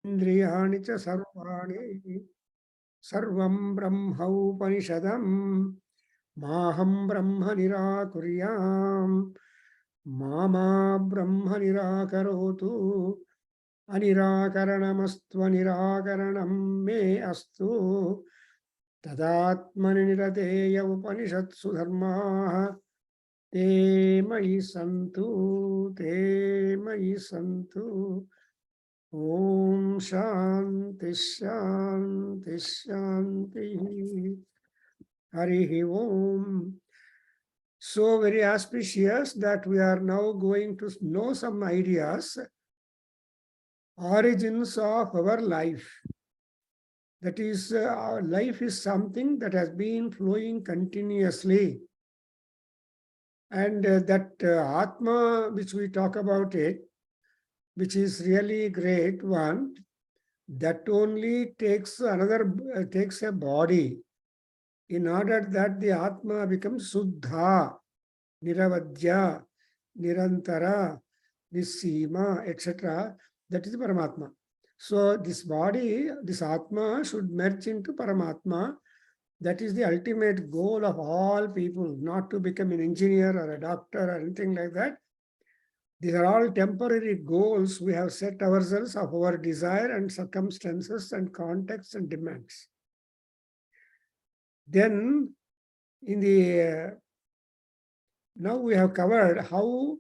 Indriyani cha sarvani sarvam brahma upanishadam maham brahma nirakuryam mama brahma nirakarotu anirakaranamastva nirakaranam me astu tadatmani nirateya upanishatsu dharmaha te mayi santu Om Shanti Shanti Shanti Harihi Om. So very auspicious that we are now going to know some ideas, origins of our life. That is, our life is something that has been flowing continuously. And that Atma, which we talk about it, which is really great one, that only takes takes a body in order that the Atma becomes Suddha, Niravadya, Nirantara, Nisima, etc. That is Paramatma. So this body, this Atma should merge into Paramatma. That is the ultimate goal of all people, not to become an engineer or a doctor or anything like that. These are all temporary goals we have set ourselves of our desire and circumstances and contexts and demands. Then, in the now we have covered how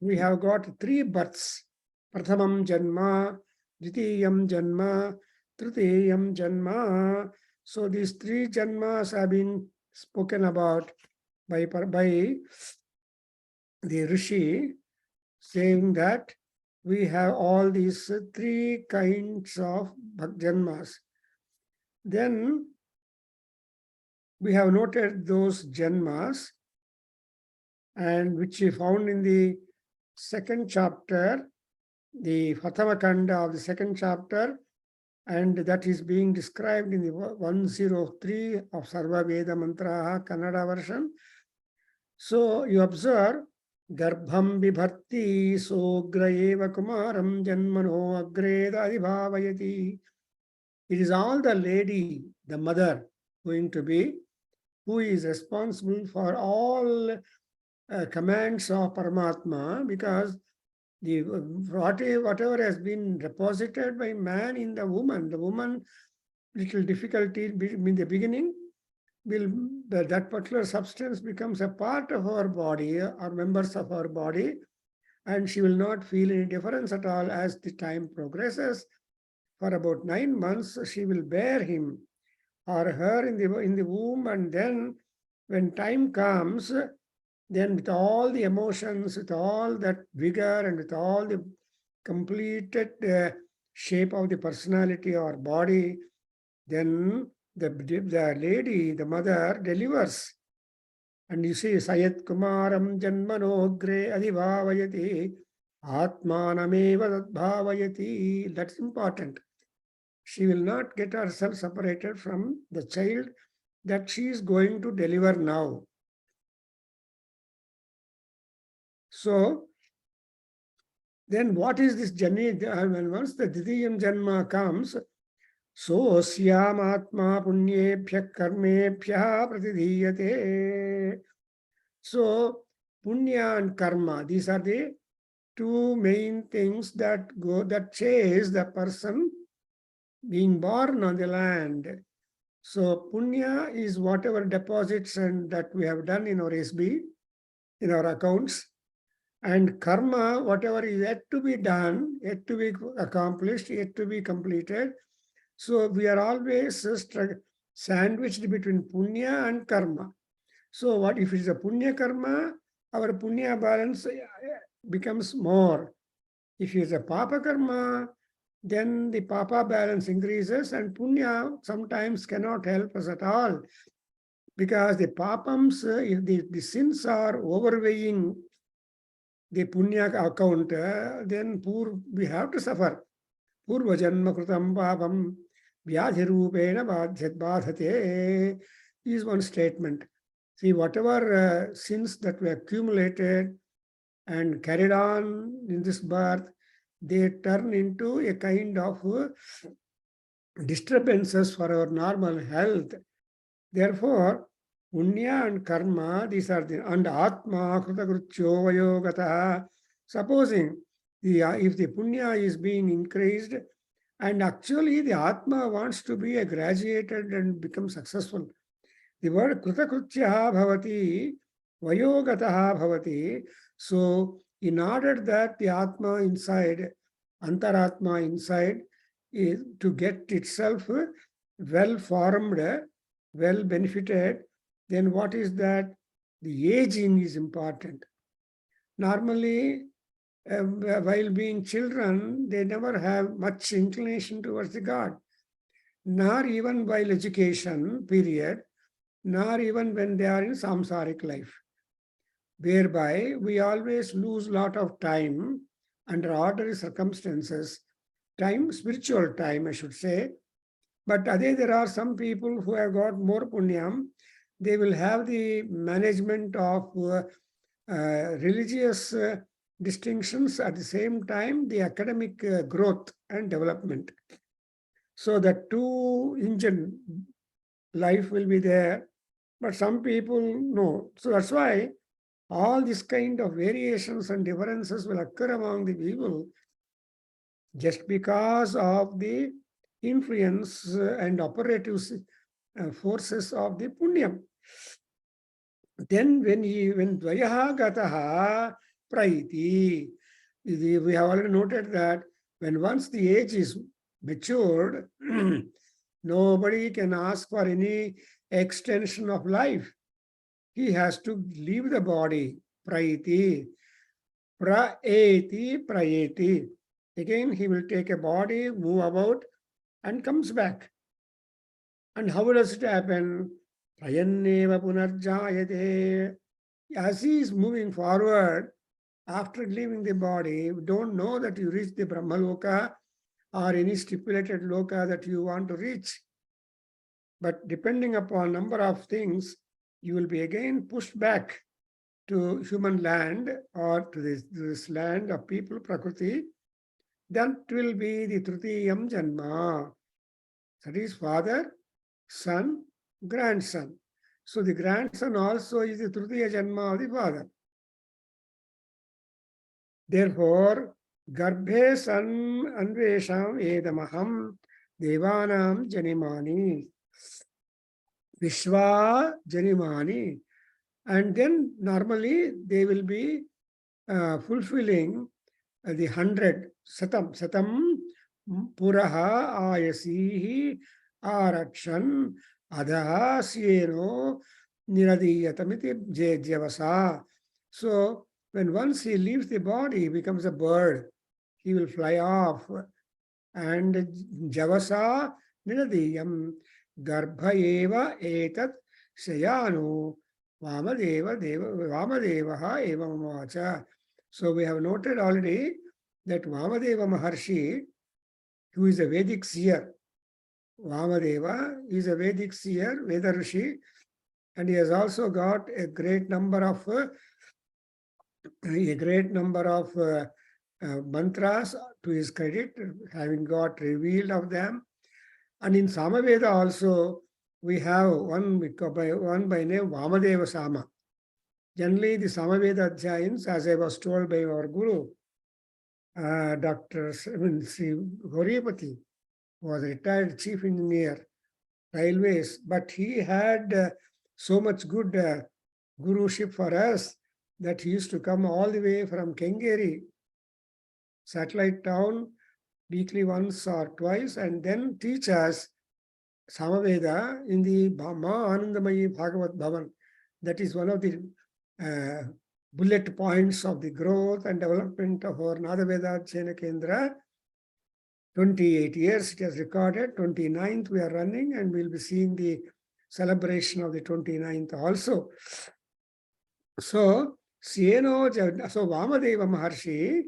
we have got three births: Prathamam Janma, Dvitiyam Janma, Tritiyam Janma. So these three Janmas have been spoken about by the Rishi, saying that we have all these three kinds of Janmas. Then we have noted those Janmas, and which we found in the second chapter, the Prathamakanda of the second chapter, and that is being described in the 103 of Sarva Veda Mantraha Kannada version. So you observe, Garbham Vibharti Sogra Eva Kumaram Janmano Agreda Adibhavayati. It is all the lady, the mother, going to be, who is responsible for all commands of Paramatma, because the whatever has been deposited by man in the woman little difficulty in the beginning, that particular substance becomes a part of our body or members of our body, and she will not feel any difference at all as the time progresses. For about 9 months, she will bear him or her in the womb, and then when time comes, then with all the emotions, with all that vigor, and with all the completed shape of the personality or body, then the lady, the mother, delivers. And you see, Sayat Kumaram Janmanogre Adivavayati Atmanameva Bhavayati. That's important. She will not get herself separated from the child that she is going to deliver now. So, then what is this journey? Once the Didiyam Janma comes, so Syam Atma Punyebhya Karmebhya Pratidhiyate. So, Punya and Karma, these are the two main things that chase the person being born on the land. So, Punya is whatever deposits and that we have done in our SB, in our accounts. And karma, whatever is yet to be done, yet to be accomplished, yet to be completed. So we are always sandwiched between punya and karma. So what if it is a punya karma, our punya balance becomes more. If it is a papa karma, then the papa balance increases, and punya sometimes cannot help us at all, because the papams, if the sins are overweighing the punya account, then we have to suffer. Purva janma krutam papam vyadhirupena badhate is one statement. See, whatever sins that were accumulated and carried on in this birth, they turn into a kind of disturbances for our normal health. Therefore, punya and karma, these are the, and atma, krutakruchyo vayogata. Supposing if the punya is being increased, and actually the atma wants to be a graduated and become successful. The word krutakruchya bhavati, vayogataha bhavati. So, in order that the atma inside, antaratma inside, is to get itself well formed, well benefited, then what is that? The aging is important. Normally, while being children, they never have much inclination towards the God, nor even while education period, nor even when they are in samsaric life, whereby we always lose a lot of time under ordinary circumstances, time, spiritual time, I should say. But there are some people who have got more punyam. They will have the management of religious distinctions at the same time, the academic growth and development. So the two-engine life will be there, but some people no. So that's why all this kind of variations and differences will occur among the people just because of the influence and operative forces of the punyam. Then when dvayaha gataha praiti, we have already noted that when once the age is matured, nobody can ask for any extension of life. He has to leave the body. Praiti. Praeti, prayeti. Again, he will take a body, move about, and comes back. And how does it happen? Prayanneva punarjayate. As he is moving forward, after leaving the body, you don't know that you reach the Brahmaloka or any stipulated loka that you want to reach. But depending upon number of things, you will be again pushed back to human land or to this land of people, Prakriti. That will be the Trutiyam Janma. That is father, son, grandson. So the grandson also is the Trutiya Janma of the father. Therefore, Garbhe san anvesham edamaham devanam janimani. Vishwa janimani. And then normally they will be fulfilling the 100 satam puraha ayasihi arakshan adaha sieno niradhiyatamiti javasa. So when once he leaves the body, he becomes a bird. He will fly off. And javasa niradhiyam garbha eva etat shayanu vamadeva vamadevaha evam vacha. So we have noted already that Vamadeva Maharshi, who is a Vedic seer, Vamadeva is a Vedic seer, Veda Rishi, and he has also got a great number of mantras to his credit, having got revealed of them. And in Samaveda also, we have one by name Vamadeva Sama. Generally, the Samaveda Adhyayans, as I was told by our Guru, Dr. Sri Goripati, was a retired chief engineer, railways, but he had so much good guruship for us that he used to come all the way from Kengeri, satellite town, weekly once or twice, and then teach us Samaveda in the Ma Anandamayi Bhagavat Bhavan. That is one of the bullet points of the growth and development of our Nadaveda Adhyayana Kendra. 28 years it has recorded, 29th we are running, and we'll be seeing the celebration of the 29th also. So, Vamadeva Maharshi,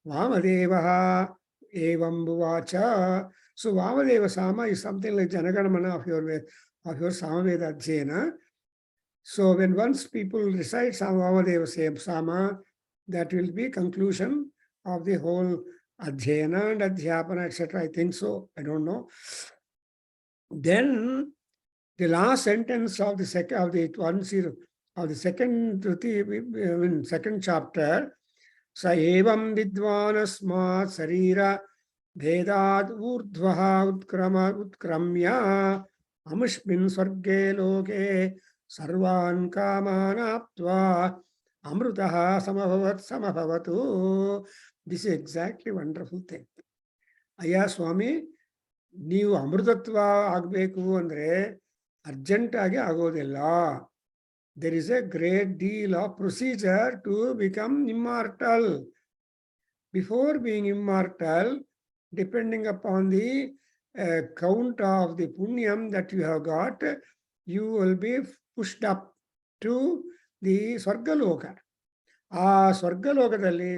Vamadevaha evam buvacha. So Vamadeva Sama is something like Janaganamana of your Samaveda Adhyayana. So when once people recite Vamadeva Sama, that will be conclusion of the whole Adhyayana and Adhyapana, etc. I think so. I don't know. Then the last sentence of the second of the second chapter, Sa evam vidvanasmat sarira Vedad urdhvaha utkramya amushmin sarge loke sarvan kamanaptva amrutaha samabhavatu. This is exactly wonderful thing. Ayya Swami, ನೀವು ಅಮೃತತ್ವ ಆಗಬೇಕು ಅಂದರೆ urgent ಆಗಿ ಆಗೋದಿಲ್ಲ. There is a great deal of procedure to become immortal. Before being immortal, depending upon the count of the punyam that you have got, you will be pushed up to the Swargaloka. ಆ ಸ್ವರ್ಗಲೋಕದಲ್ಲಿ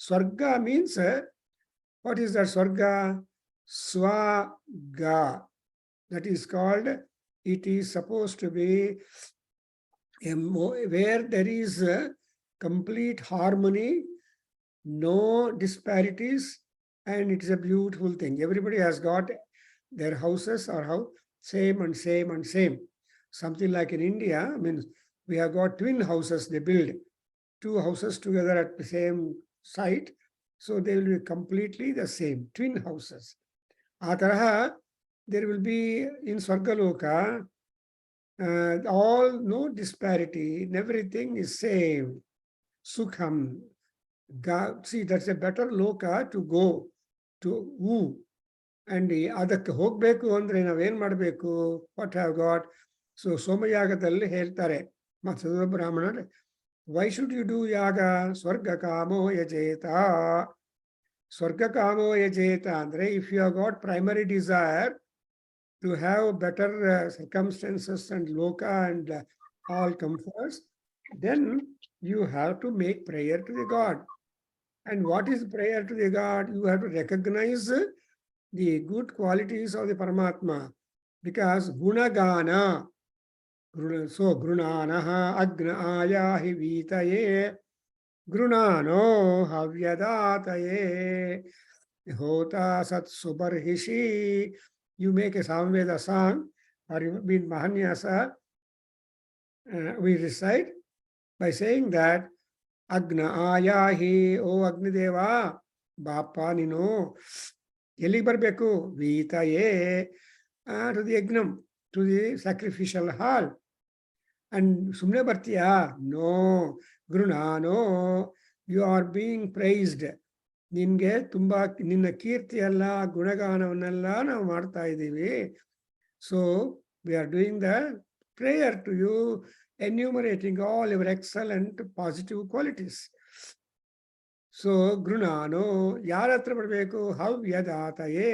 ಸ್ವರ್ಗ means, what is that Swarga? Swaga. That is called, it is supposed to be where there is complete harmony, no disparities, and it is a beautiful thing. Everybody has got their houses are same and same and same. Something like in India, means we have got twin houses they build. Two houses together at the same site, so they will be completely the same, twin houses. Ataraha, there will be in Swargaloka, all no disparity, everything is same. Sukham. See, that's a better loka to go to woo. And ಅದಕ್ಕೆ ಹೋಗಬೇಕು ಅಂದರೆ ನಾವೇನು ಮಾಡಬೇಕು? What have got? So ಸೋಮಯಾಗದಲ್ಲಿ ಹೇಳ್ತಾರೆ ಮತ್ತು ಬ್ರಾಹ್ಮಣರು, why should you do yaga? Swarga kamo yajeta. Swarga kamo yajeta andre, if you have got primary desire to have better circumstances and loka and all comforts, then you have to make prayer to the God. And what is prayer to the God? You have to recognize the good qualities of the Paramatma, because gunagana. So grunanaha agna ayahi vitaye grunano havyadataye hota sat subarhishi. You make a Samveda song, or in Mahanyasa, we recite by saying that Agna ayahi, O Agnideva, Bapa nino, ಎಲ್ಲಿ ಬರಬೇಕು? Vitaye, to the yagnam, to the sacrificial hall. And sumne bartiya? No. Grunano, you are being praised. ನಿನ್ಗೆ ತುಂಬಾ ನಿನ್ನ ಕೀರ್ತಿ ಎಲ್ಲ ಗುಣಗಾನವನ್ನೆಲ್ಲ ನಾವು ಮಾಡ್ತಾ ಇದ್ದೀವಿ. So we are doing the prayer to you, enumerating all your excellent positive qualities. So ಗೃಣಾನು ಯಾರ ಹತ್ರ ಬರಬೇಕು? ಹವ್ಯದಾತಯೇ.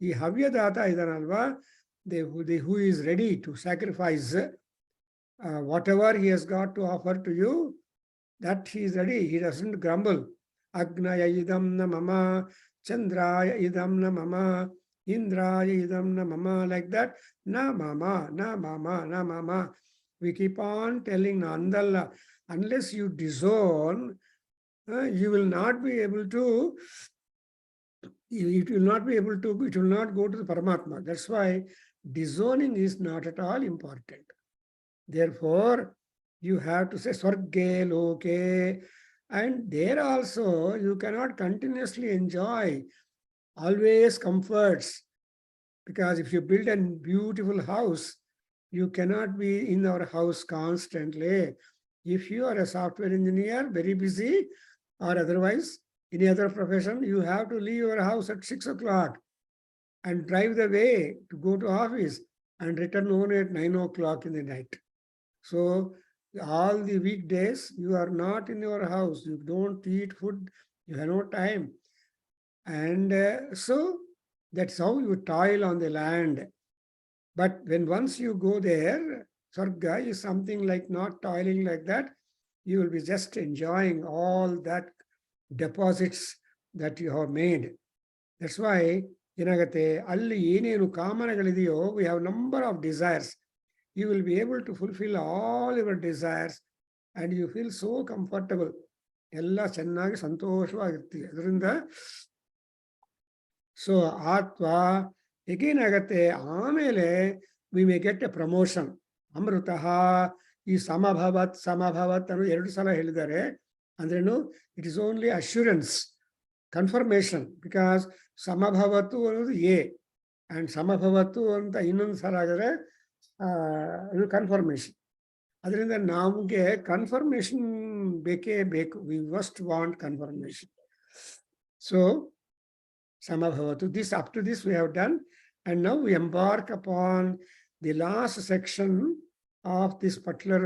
ಈ ಹವ್ಯದಾತ ಇದಾನಲ್ವಾ, who is ready to sacrifice whatever he has got to offer to you, that he is ready. He doesn't grumble. Agnaya idam na mama, Chandraya idam na mama, Indraya idam na mama, like that. Na mama, na mama, na mama. We keep on telling Nandalla, unless you disown, you will not be able to, it will not go to the Paramatma. That's why disowning is not at all important. Therefore, you have to say Swarge Loke, and there also you cannot continuously enjoy always comforts, because if you build a beautiful house, you cannot be in our house constantly. If you are a software engineer, very busy, or otherwise any other profession, you have to leave your house at 6 o'clock and drive the way to go to office and return home at 9 o'clock in the night. So all the weekdays you are not in your house, you don't eat food, you have no time. And so that's how you toil on the land. But when once you go there, Sarga is something like not toiling like that. You will be just enjoying all that deposits that you have made. That's why ಏನಾಗತ್ತೆ, ಅಲ್ಲಿ ಏನೇನು ಕಾಮನೆಗಳಿದೆಯೋ, we have number of desires. You will be able to fulfill all your desires and you feel so comfortable. ಎಲ್ಲ ಚೆನ್ನಾಗಿ ಸಂತೋಷವಾಗಿರ್ತೀವಿ. ಅದರಿಂದ so ಆತ್ಮ ಏಗೇನಾಗತ್ತೆ, ಆಮೇಲೆ we may get a promotion. ಅಮೃತ ಈ ಸಮಭವತ್ ಅನ್ನೋ 2 ಸಲ ಹೇಳಿದ್ದಾರೆ. ಅಂದ್ರೇನು, it is only assurance, confirmation. Because ಸಮಭವತ್ತು ಅನ್ನೋದು ಎ, ಆ್ಯಂಡ್ ಸಮಭವತ್ತು ಅಂತ ಇನ್ನೊಂದು ಸಲ ಆಗಿದ್ರೆ ಅದು ಕನ್ಫರ್ಮೇಷನ್. ಅದರಿಂದ ನಮಗೆ ಕನ್ಫರ್ಮೇಷನ್ ಬೇಕೇ ಬೇಕು. We must want confirmation. So Samabhavatu. This, up to this we have done, and now we embark upon the last section of this particular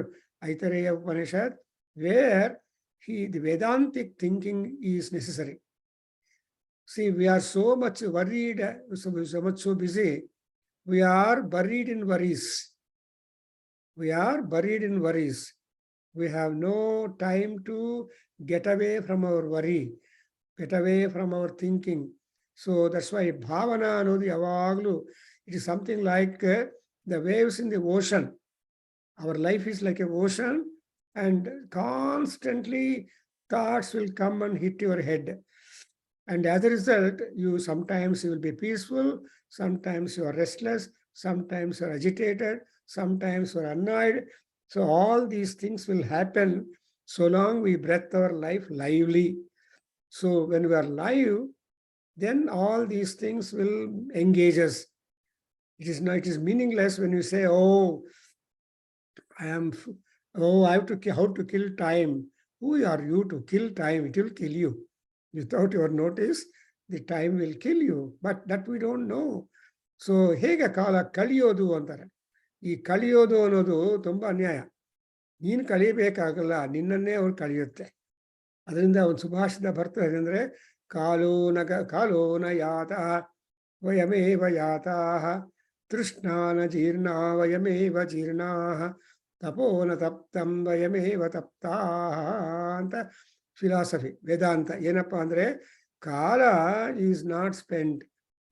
Aitareya Upanishad, where the Vedantic thinking is necessary. See, we are so much worried, so busy. We are buried in worries. We are buried in worries. We have no time to get away from our worry, get away from our thinking. So that's why bhavana ಅನ್ನೋದು ಯಾವಾಗಲೂ it is something like the waves in the ocean. Our life is like an ocean, and constantly thoughts will come and hit your head. And as a result, sometimes you will be peaceful, sometimes you are restless, sometimes you are agitated, sometimes you are annoyed. So all these things will happen so long we breathe our life lively. So when we are live, then all these things will engage us. It is meaningless when you say, I have to, how to kill time. Who are you to kill time? It will kill you. Without your notice, the time will kill you. But that we don't know. So ಹೇಗೆ ಕಾಲ ಕಳಿಯೋದು ಅಂತಾರೆ. ಈ ಕಳಿಯೋದು ಅನ್ನೋದು ತುಂಬ ಅನ್ಯಾಯ. ನೀನು ಕಳಿಬೇಕಾಗಲ್ಲ, ನಿನ್ನನ್ನೇ ಅವ್ರು ಕಳಿಯುತ್ತೆ. ಅದರಿಂದ ಒಂದು ಸುಭಾಷಿತ ಬರ್ತದೆ ಅಂದರೆ, ಕಾಲೋ ನ ಯಾತಃ ವಯಮೇವ ಯಾತಾಃ ತೃಷ್ಣಾನ ಜೀರ್ಣಾ ವಯಮೇವ ಜೀರ್ಣಾಃ ತಪೋ ನ ತಪ್ತಂ ವಯಮೇವ ತಪ್ತಾಃ ಅಂತ ಫಿಲಾಸಫಿ, ವೇದಾಂತ. ಏನಪ್ಪ ಅಂದರೆ, ಕಾಲ is not spent,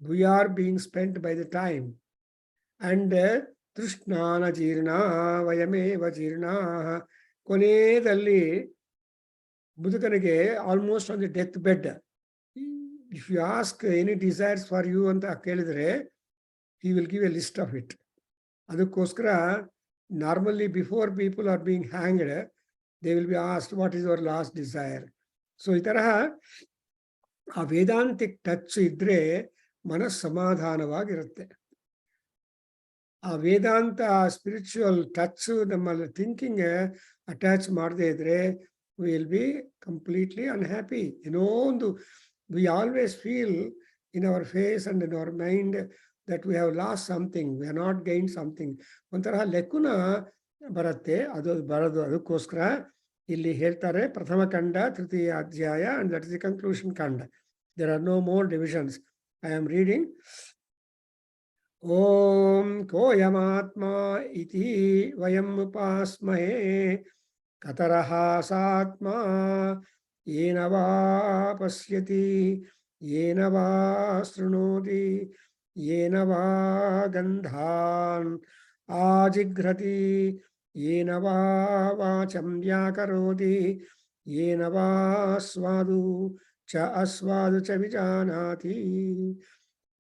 we are being spent by the time. And ತೃಷ್ಣಾನ ಜೀರ್ಣಾ ವಯಮೇವ ಜೀರ್ಣಾಃ, ಕೊನೆಯಲ್ಲಿ ಮುದುಕನಿಗೆ almost on the death bed, if you ask any desires for you ಅಂತ ಕೇಳಿದರೆ, he will give a list of it. ಅದಕ್ಕೋಸ್ಕರ normally before people are being hanged, they will be asked, what is your last desire? So ಈ ತರಹ ಆ Vedantic touch ಇದ್ರೆ ಮನಸ್ಸು ಸಮಾಧಾನವಾಗಿರುತ್ತೆ. ಆ ವೇದಾಂತ spiritual touch ನಮ್ಮಲ್ಲಿ ಥಿಂಕಿಂಗ್ ಅಟ್ಯಾಚ್ ಮಾಡದೇ ಇದ್ರೆ ವಿಲ್ ಬಿ ಕಂಪ್ಲೀಟ್ಲಿ ಅನ್ಹ್ಯಾಪಿ. ಏನೋ ಒಂದು we always feel in our face and in our mind that we have lost something, we have not gained something. ಒಂಥರ ಲೆಕ್ಕುನ ಬರುತ್ತೆ, ಅದು ಬರೋದು. ಅದಕ್ಕೋಸ್ಕರ ಇಲ್ಲಿ ಹೇಳ್ತಾರೆ, ಪ್ರಥಮ ಖಂಡ, ತೃತೀಯ ಅಧ್ಯಾಯ, and that is the conclusion ಖಂಡ. There are no more divisions. I am reading. ಓಂ ಕೋಯಮಾತ್ಮ ಇತಿ ವಯಂ ಉಪಾಸ್ಮಹೇ ಕತರಃ ಸಾತ್ಮ ಯೇನ ವಾ ಪಶ್ಯತಿ ಯೇನ ವಾ ಶೃಣೋತಿ ಯೇನ ವಾ ಗಂಧಾನ್ ಆಜಿಘ್ರತಿ ಯೇನ ವಾ ವಾಚಂ ವ್ಯಾಕರೋತಿ ಯೇನ ವಾ ಸ್ವಾದು ಚ ಅಸ್ವಾದು ಚ ವಿಜಾನಾತಿ.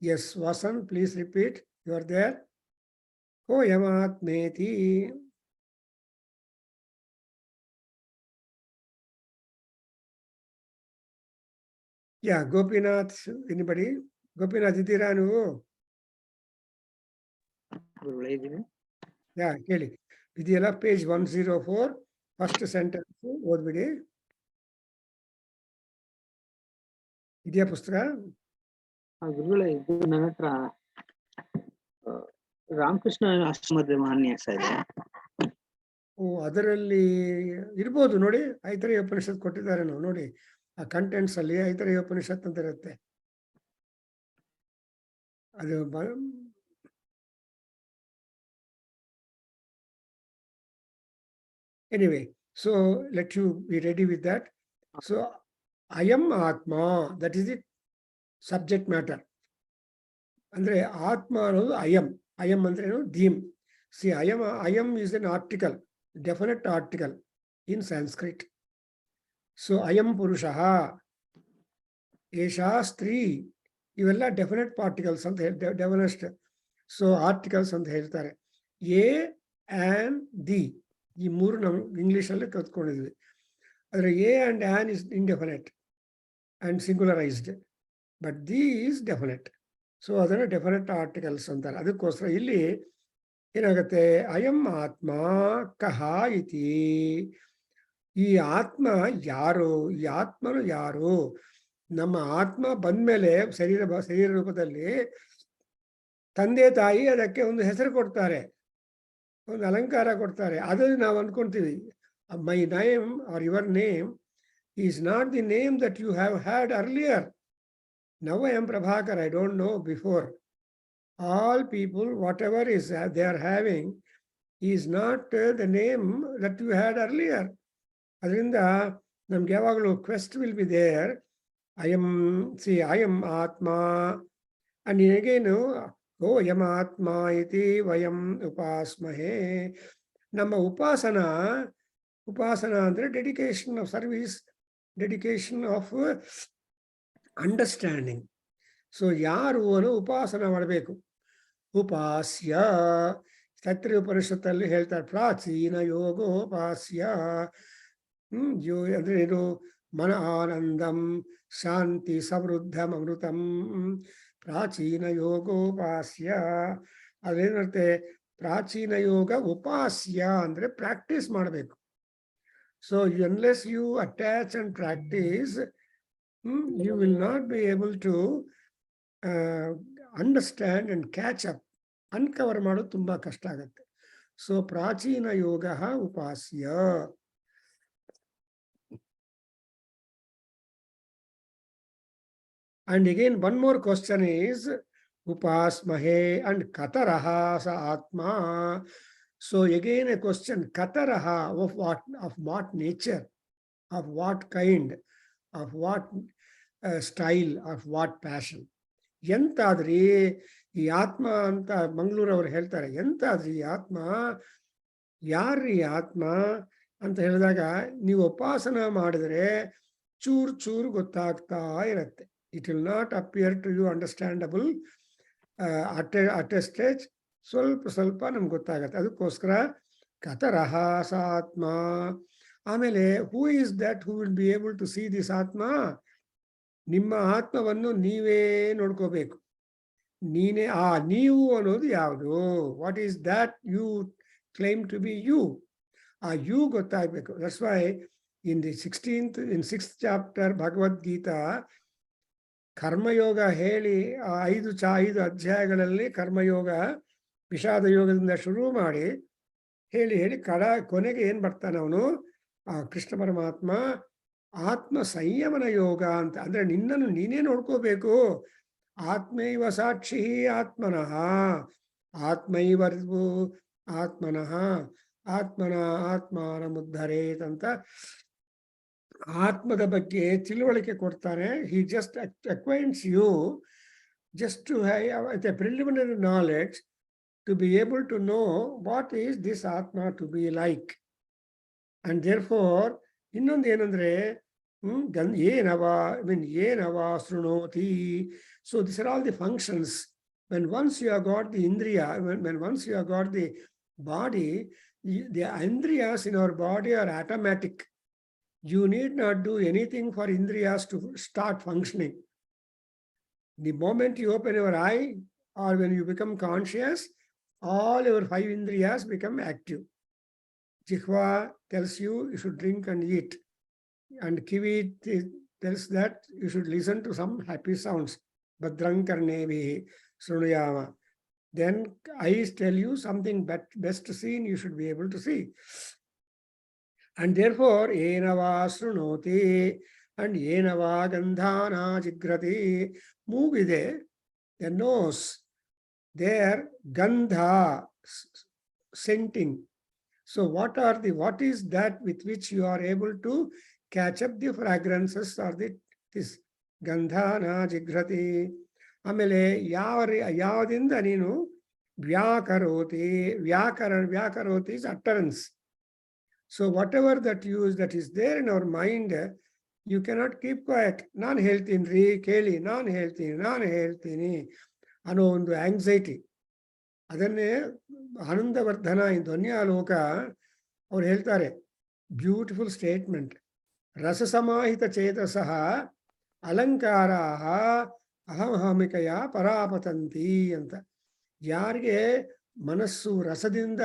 Yes, Vasan, please repeat. You are there. Koyamatmeti. Yeah, Gopinath, anybody? Gopinath, idira nuvu? Yeah, keli. Vidiyala, page 104, first sentence, odbidi. Idya pustaka? ಗುರುಗಳೇ, ಇದು ನನ್ನ ಹತ್ರ ರಾಮಕೃಷ್ಣ ಆಶ್ರಮದ ಮಾನ್ಯಾಸ ಇದೆ. ಅದರಲ್ಲಿ ಇರ್ಬೋದು ನೋಡಿ. ಐತರೇಯ ಉಪನಿಷತ್ ಕೊಟ್ಟಿದ್ದಾರೆ ನೋಡಿ, ಆ ಕಂಟೆಂಟ್ಸ್ ಅಲ್ಲಿ ಐತರೇಯ ಉಪನಿಷತ್ ಅಂತ ಇರುತ್ತೆ. ಅದು anyway, so let you be ready with that. So ಅಯಂ ಆತ್ಮ, that is the subject matter. ಅಂದ್ರೆ ಆತ್ಮ ಅನ್ನೋದು ಅಯಂ. ಅಯಂ ಅಂದ್ರೆ ಏನು? ಧೀಮ್. ಸಿ ಅಯಂ is an article, definite article in Sanskrit. So ಅಯಂ ಪುರುಷಃ, ಏಷಾ ಸ್ತ್ರೀ, ಇವೆಲ್ಲ ಡೆಫಿನೆಟ್ ಪಾರ್ಟಿಕಲ್ಸ್ ಅಂತ ಡೆಫಿನೆಟ್ ಸೊ ಆರ್ಟಿಕಲ್ಸ್ ಅಂತ ಹೇಳ್ತಾರೆ. ಎ ಆ್ಯಂಡ್ ದಿ, ಈ ಮೂರು ನಾವು ಇಂಗ್ಲೀಷಲ್ಲಿ ಕಲ್ತ್ಕೊಂಡಿದ್ವಿ. ಆದರೆ a and an is indefinite and singularised, but the is definite. So ಅದನ್ನು ಡೆಫಿನೆಟ್ ಆರ್ಟಿಕಲ್ಸ್ ಅಂತಾರೆ. ಅದಕ್ಕೋಸ್ಕರ ಇಲ್ಲಿ ಏನಾಗುತ್ತೆ, ಅಯಂ ಆತ್ಮ ಕಹ ಇತಿ, ಈ ಆತ್ಮ ಯಾರು, ಈ ಆತ್ಮನು ಯಾರು. ನಮ್ಮ ಆತ್ಮ ಬಂದ್ಮೇಲೆ ಶರೀರ ರೂಪದಲ್ಲಿ ತಂದೆ ತಾಯಿ ಅದಕ್ಕೆ ಒಂದು ಹೆಸರು ಕೊಡ್ತಾರೆ, ಒಂದು ಅಲಂಕಾರ ಕೊಡ್ತಾರೆ. ಅದನ್ನು ನಾವು ಅನ್ಕೊಂತೀವಿ, my name are your name is not the name that you have had earlier. Now I am Prabhakar, I don't know before. All people whatever is they are having is not the name that you had earlier. ಅದರಿಂದ ನಮ್ಗೆ ಯಾವಾಗಲೂ quest will be there. I am Atma, and again, oh, yam Atma iti vayam upasmahe. Nama upasana andre dedication of service, dedication of understanding. So yaru anu upasana ಮಾಡಬೇಕು. ಉಪಾಸ್ಯ, ತೈತ್ರೇಯ ಉಪನಿಷತ್ತಲ್ಲಿ ಹೇಳ್ತಾರೆ, ಪ್ರಾಚೀನ ಯೋಗೋಪಾಸ್ಯ. ಅಂದ್ರೆ ಏನು, ಮನ ಆನಂದಂ ಶಾಂತಿ ಸಮೃದ್ಧಂ ಅಮೃತಂ ಪ್ರಾಚೀನ ಯೋಗೋಪಾಸ್ಯ. ಅದೇನಂತೆ, ಪ್ರಾಚೀನ ಯೋಗ ಉಪಾಸ್ಯ ಅಂದ್ರೆ ಪ್ರಾಕ್ಟೀಸ್ ಮಾಡಬೇಕು. So unless you attach and practice, you will not be able to understand and catch up. Uncover ಮಾಡೋದು ತುಂಬಾ ಕಷ್ಟ ಆಗುತ್ತೆ. ಸೊ ಪ್ರಾಚೀನ ಯೋಗ ಉಪಾಸ್ಯ. And again, one more question is, upasmahe and kataraha sa atma. So again a question, kataraha, of what nature, of what kind, of what style, of what passion. ಎಂತಾದ್ರಿ ಈ ಆತ್ಮ ಅಂತ ಮಂಗಳೂರು ಅವ್ರು ಹೇಳ್ತಾರೆ. ಎಂತಾದ್ರಿ ಈ ಆತ್ಮ, ಯಾರ್ರೀ ಆತ್ಮ ಅಂತ ಹೇಳಿದಾಗ, ನೀವು ಉಪಾಸನ ಮಾಡಿದ್ರೆ ಚೂರು ಚೂರು ಗೊತ್ತಾಗ್ತಾ ಇರತ್ತೆ. It will not appear to you understandable at a stage. ಸ್ವಲ್ಪ ನಮ್ಗೆ ಗೊತ್ತಾಗತ್ತೆ. ಅದಕ್ಕೋಸ್ಕರ ಕತರಹ ಸ ಆತ್ಮ. ಆಮೇಲೆ who is that who will be able to see this ಆತ್ಮ. ನಿಮ್ಮ ಆತ್ಮವನ್ನು ನೀವೇ ನೋಡ್ಕೋಬೇಕು. ನೀನೇ ಆ ನೀವು ಅನ್ನೋದು ಯಾವುದು, what is that you claim to be you. ಆ ಯು ಗೊತ್ತಾಗಬೇಕು. That's why in the 6th chapter Bhagavadgita Karmayoga ಹೇಳಿ 5 ಅಧ್ಯಾಯಗಳಲ್ಲಿ ಕರ್ಮಯೋಗ ವಿಷಾದ ಯೋಗದಿಂದ ಶುರು ಮಾಡಿ ಹೇಳಿ ಕೊನೆಗೆ ಏನ್ ಬರ್ತಾನೆ ಅವನು, ಆ ಕೃಷ್ಣ ಪರಮಾತ್ಮ ಆತ್ಮ ಸಂಯಮನ ಯೋಗ ಅಂತ. ಅಂದ್ರೆ ನಿನ್ನನ್ನು ನೀನೇ ನೋಡ್ಕೋಬೇಕು. ಆತ್ಮೈವ ಸಾಕ್ಷಿ ಆತ್ಮನಃ, ಆತ್ಮೈವ ಆತ್ಮನಃ ಆತ್ಮನ ಆತ್ಮಾನಮುದ್ಧರೇತ್ ಅಂತ ಆತ್ಮದ ಬಗ್ಗೆ ತಿಳುವಳಿಕೆ ಕೊಡ್ತಾನೆ. He just acquaints you just to have a preliminary knowledge to be able to know what is this Atma to be like. And therefore, ಇನ್ನೊಂದು ಏನಂದ್ರೆ ಏನವಾ ಶೃಣೋತಿ. So these are all the functions. When once you have got the indriya, when once you have got the body, the indriyas in our body are automatic. You need not do anything for indriyas to start functioning. The moment you open your eye or when you become conscious, all your 5 indriyas become active. Jihva tells you should drink and eat, and kivi tells that you should listen to some happy sounds. Bhadrang karnevihi shrunuyama. Then eyes tell you something best seen, you should be able to see. And therefore, enava shrunoti and enava gandhana jigrati. Mugide, the nose, there gandha, scenting. So what is that with which you are able to catch up the fragrances or this gandhana jigrati. ಆಮೇಲೆ ಯಾವದಿಂದ ನೀನು ವ್ಯಾಕರೋತಿ, ವ್ಯಾಕರೋತಿ is utterance. So whatever that is there in our mind, you cannot keep quiet. ನಾನು ಹೇಳ್ತೀನಿ ರೀ, ಕೇಳಿ, ನಾನು ಹೇಳ್ತೀನಿ ಅನ್ನೋ ಒಂದು ಆಂಗ್ಸೈಟಿ. ಅದನ್ನೇ ಆನಂದವರ್ಧನ ಈ ಧ್ವನ್ಯಾಲೋಕ ಅವ್ರು ಹೇಳ್ತಾರೆ, ಬ್ಯೂಟಿಫುಲ್ ಸ್ಟೇಟ್ಮೆಂಟ್. ರಸಸಮಾಹಿತ ಚೇತಸಃ ಅಲಂಕಾರಾ ಅಹಮಹಮಿಕೆಯ ಪರಾಪತಂತಿ ಅಂತ. ಯಾರಿಗೆ ಮನಸ್ಸು ರಸದಿಂದ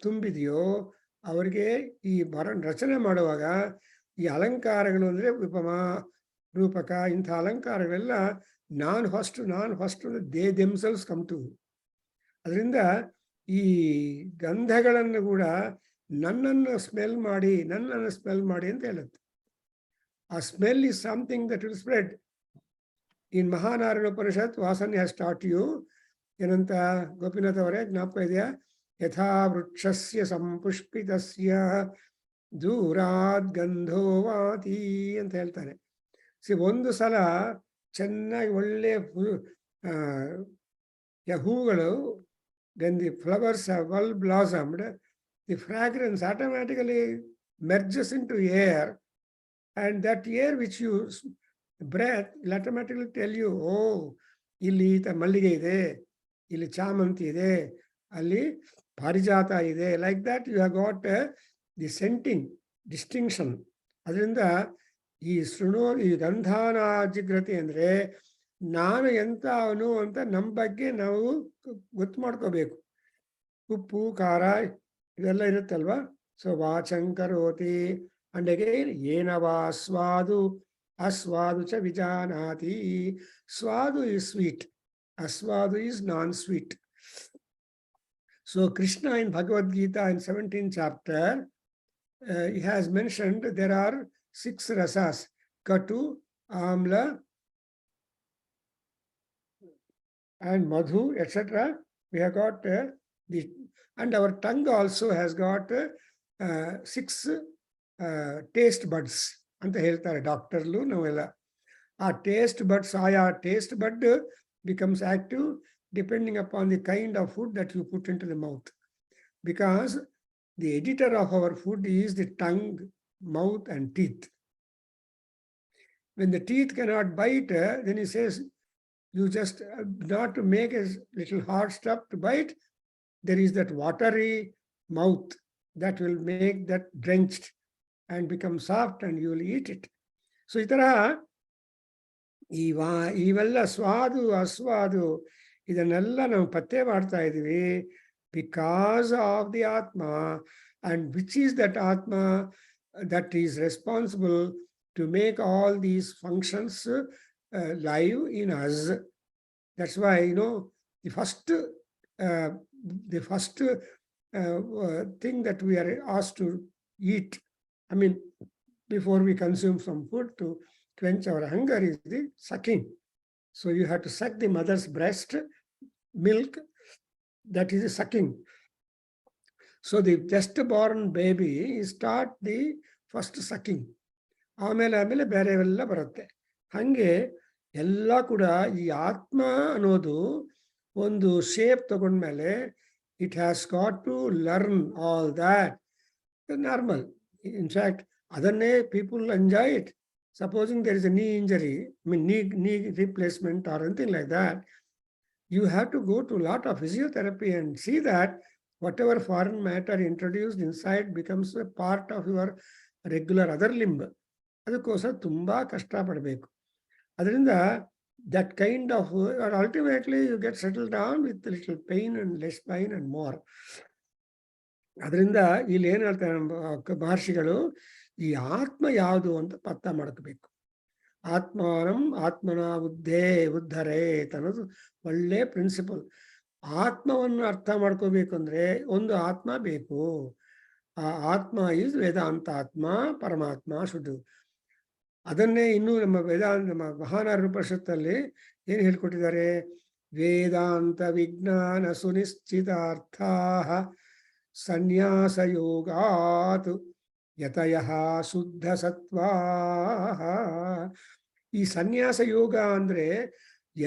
ತುಂಬಿದೆಯೋ ಅವರಿಗೆ ಈ ರಚನೆ ಮಾಡುವಾಗ ಈ ಅಲಂಕಾರಗಳು ಅಂದರೆ ಉಪಮ, ರೂಪಕ, ಇಂಥ ಅಲಂಕಾರಗಳೆಲ್ಲ ನಾನು first they themselves come to. ಅದರಿಂದ ಈ ಗಂಧಗಳನ್ನು ಕೂಡ ನನ್ನನ್ನು ಸ್ಮೆಲ್ ಮಾಡಿ ಅಂತ ಹೇಳುತ್ತೆ. ಆ smell is something that will spread. In Mahanarayana Upanishad ವಾಸನೆ ಹ್ಯಾಸ್ ಟಾಟ್ ಯು ಏನಂತ ಗೋಪಿನಾಥ್ ಅವರೇ ಜ್ಞಾಪಕ ಇದೆಯಾ? ಯಥಾ ವೃಕ್ಷಸ್ಯ ಸಂಪುಷ್ಪಿತಸ್ಯ ದೂರಾದ್ ಗಂಧೋ ವಾತಿ ಅಂತ ಹೇಳ್ತಾರೆ. ಒಂದು ಸಲ ಚೆನ್ನಾಗಿ ಒಳ್ಳೆ ಹೂಗಳು, when the flowers have well blossomed, the fragrance automatically merges into air, and that air which you breath will automatically tell you, oh, ಇಲ್ಲಿ ಮಲ್ಲಿಗೆ ಇದೆ, ಇಲ್ಲಿ ಚಾಮಂತಿ ಇದೆ, ಅಲ್ಲಿ ಪಾರಿಜಾತ ಇದೆ. Like that you have got the scenting distinction. ಅದರಿಂದ ಈ ಗಂಧಾನಾಜಿಗ್ರತೆ ಅಂದರೆ ನಾನು ಎಂಥವನು ಅಂತ ನಮ್ಮ ಬಗ್ಗೆ ನಾವು ಗೊತ್ತು ಮಾಡ್ಕೋಬೇಕು. ಉಪ್ಪು, ಖಾರ ಇವೆಲ್ಲ ಇರುತ್ತಲ್ವ. ಸೊ ವಾಚಂಕರೋತಿ ಅಂಡೆಗೆ ಏನವಾ ಸ್ವಾದು ಅಸ್ವಾದು ಚ ವಿಜಾನಾತಿ. ಸ್ವಾದು is sweet, aswadu is non-sweet. So Krishna in Bhagavad Gita in 17th chapter, he has mentioned there are 6 rasas: katu, amla, and madhu, etc. We have got and our tongue also has got 6 taste buds ಅಂತ ಹೇಳ್ತಾರೆ ಡಾಕ್ಟರ್ಲು. ನಾವೆಲ್ಲ ಆ taste buds, ಆಯಾ taste ಬಡ್ becomes active depending upon the kind of food that you put into the mouth, because the editor of our food is the tongue, mouth and teeth. When the teeth cannot bite, then he says you just not to make a little hard stuff to bite, there is that watery mouth that will make that drenched and become soft and you will eat it. So itara ಇವೆಲ್ಲ ಸ್ವಾದು ಅಸ್ವಾದು ಇದನ್ನೆಲ್ಲ ನಾವು ಪತ್ತೆ ಮಾಡ್ತಾ ಇದ್ದೀವಿ because of the ಆತ್ಮ. And which is that ಆತ್ಮ that is responsible to make all these functions live in us. That's why, the first thing that we are asked to eat, I mean, before we consume some food to quench our hunger, is the sucking. So you have to suck the mother's breast milk. That is the sucking. So the just born baby start the first sucking. ಆಮೇಲೆ ಬೇರೆವೆಲ್ಲ ಬರುತ್ತೆ. ಹಾಗೆ ಎಲ್ಲ ಕೂಡ ಈ ಆತ್ಮ ಅನ್ನೋದು ಒಂದು shape ತಗೊಂಡ್ಮೇಲೆ it has got to learn all that. Normal. In fact ಅದನ್ನೇ people enjoy it. Supposing there is a knee injury, I mean knee replacement or anything like that, you have to go to a lot of physiotherapy and see that whatever foreign matter introduced inside becomes a part of your regular other limb. ಅದಕ್ಕೋಸ್ಕರ ತುಂಬ ಕಷ್ಟಪಡಬೇಕು. ಅದರಿಂದ that kind of, or ultimately you get settled down with little pain and less pain and more. ಅದರಿಂದ ಇಲ್ಲಿ ಏನು ಹೇಳ್ತಾರೆ ಮಹರ್ಷಿಗಳು, ಈ ಆತ್ಮ ಯಾವುದು ಅಂತ ಪತ್ತ ಮಾಡ್ಕೋಬೇಕು. ಆತ್ಮನ ಉದ್ಧರೇತ್ ಅನ್ನೋದು ಒಳ್ಳೆ ಪ್ರಿನ್ಸಿಪಲ್. ಆತ್ಮವನ್ನು ಅರ್ಥ ಮಾಡ್ಕೋಬೇಕು ಅಂದ್ರೆ ಒಂದು ಆತ್ಮ ಬೇಕು. ಆ ಆತ್ಮ ಈಸ್ ವೇದಾಂತ ಆತ್ಮ, ಪರಮಾತ್ಮ ಶುದ್ಧ. ಅದನ್ನೇ ಇನ್ನೂ ನಮ್ಮ ಮಹಾನಾರಾಯಣ ಉಪನಿಷತ್ತಲ್ಲಿ ಏನು ಹೇಳ್ಕೊಟ್ಟಿದ್ದಾರೆ? ವೇದಾಂತ ವಿಜ್ಞಾನ ಸುನಿಶ್ಚಿತಾರ್ಥಾ ಸನ್ಯಾಸ ಯೋಗಾತ್ ಯತಯಃ ಶುದ್ಧ ಸತ್ವಾ. ಈ ಸನ್ಯಾಸ ಯೋಗ ಅಂದ್ರೆ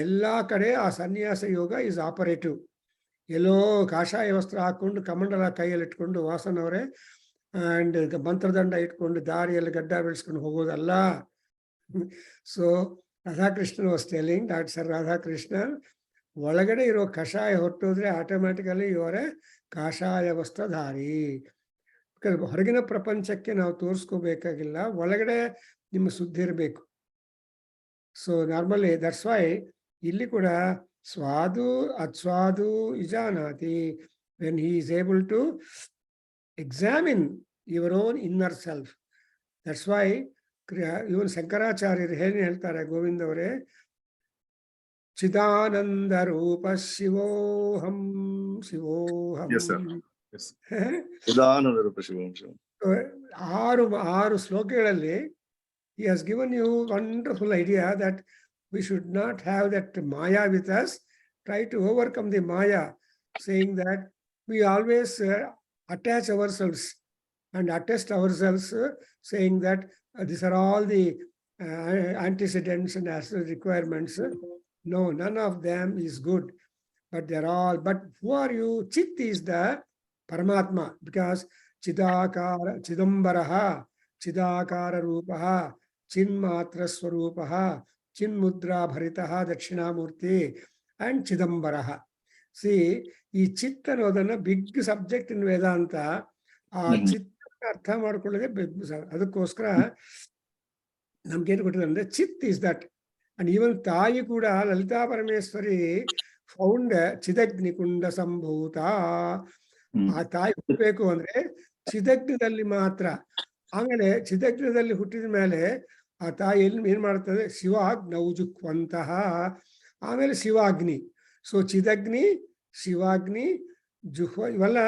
ಎಲ್ಲ ಕಡೆ ಆ ಸನ್ಯಾಸ ಯೋಗ ಇಸ್ ಆಪರೇಟಿವ್. ಎಲ್ಲೋ ಕಾಷಾಯ ವಸ್ತ್ರ ಹಾಕೊಂಡು ಕಮಂಡಲ ಕೈಯಲ್ಲಿ ಇಟ್ಕೊಂಡು ವಾಸನವರೇ ಅಂಡ್ ಮಂತ್ರದಂಡ ಇಟ್ಕೊಂಡು ದಾರಿಯಲ್ಲಿ ಗಡ್ಡ ಬೆಳೆಸ್ಕೊಂಡು ಹೋಗೋದಲ್ಲ. So Radhakrishna was telling, doctor Radhakrishna, ಒಳಗಡೆ ಇರೋ ಕಷಾಯ ಹೊಟ್ಟೋದ್ರೆ ಆಟೋಮ್ಯಾಟಿಕಲಿ ಇವರೇ ಕಾಷಾಯ ವಸ್ತ್ರಧಾರಿ. ಹೊರಗಿನ ಪ್ರಪಂಚಕ್ಕೆ ನಾವು ತೋರಿಸ್ಕೋಬೇಕಾಗಿಲ್ಲ, ಒಳಗಡೆ ನಿಮ್ಮ ಸುದ್ದಿ ಇರಬೇಕು. ಸೊ ನಾರ್ಮಲಿ ದಟ್ಸ್ ವೈ ಇಲ್ಲಿ ಕೂಡ ಸ್ವಾದು ಅಸ್ವಾದು ಇಜಾನಾತಿ, when he is able to examine your own inner self. That's why even ಶಂಕರಾಚಾರ್ಯರು ಏನು ಹೇಳ್ತಾರೆ, ಗೋವಿಂದ ಅವರೇ, ಚಿದಾನಂದ ರೂಪ ಶಿವೋಹಂ ಶಿವೋಹಂ. ಆರು ಶ್ಲೋಕಗಳಲ್ಲಿ he has given you wonderful idea that we should not have that maya with us. Try to overcome the maya, saying that we always attach ourselves and attest ourselves, saying that these are all the antecedents and requirements. No, none of them is good, but they're all. But who are you? Chit is the Paramatma, because Chidakara, Chidambaraha, Chidakara Rupaha, Chinmatra Swarupaha, Chinmudra Bharitaha, Dakshinamurti, and Chidambaraha. See, ಈ ಚಿತ್ತ ಅನ್ನೋದನ್ನ big subject in ವೇದಾಂತ. ಆ ಚಿತ್ತ ಅರ್ಥ ಮಾಡ್ಕೊಳ್ಳೋದೇ ಅದಕ್ಕೋಸ್ಕರ ನಮ್ಗೇನು ಕೊಟ್ಟಿದೆ ಅಂದ್ರೆ ಚಿತ್ ಇಸ್ ದಟ್. ಅಂಡ್ ಈವನ್ ತಾಯಿ ಕೂಡ ಲಲಿತಾ ಪರಮೇಶ್ವರಿ ಫೌಂಡ್ ಚಿದಗ್ನಿಕುಂಡ ಸಂಭೂತ. ಆ ತಾಯಿ ಹುಟ್ಟಬೇಕು ಅಂದ್ರೆ ಚಿದಗ್ನದಲ್ಲಿ ಮಾತ್ರ. ಆಮೇಲೆ ಚಿದಗ್ನದಲ್ಲಿ ಹುಟ್ಟಿದ ಮೇಲೆ ಆ ತಾಯಿ ಏನ್ ಮಾಡ್ತದೆ, ಶಿವಾಗ್ನೌಜುಕ್ವಂತಹ, ಆಮೇಲೆ ಶಿವಾಗ್ನಿ. ಸೊ ಚಿದಗ್ನಿ, ಶಿವಾಗ್ನಿ, ಜುಹ್ವ, ಇವೆಲ್ಲ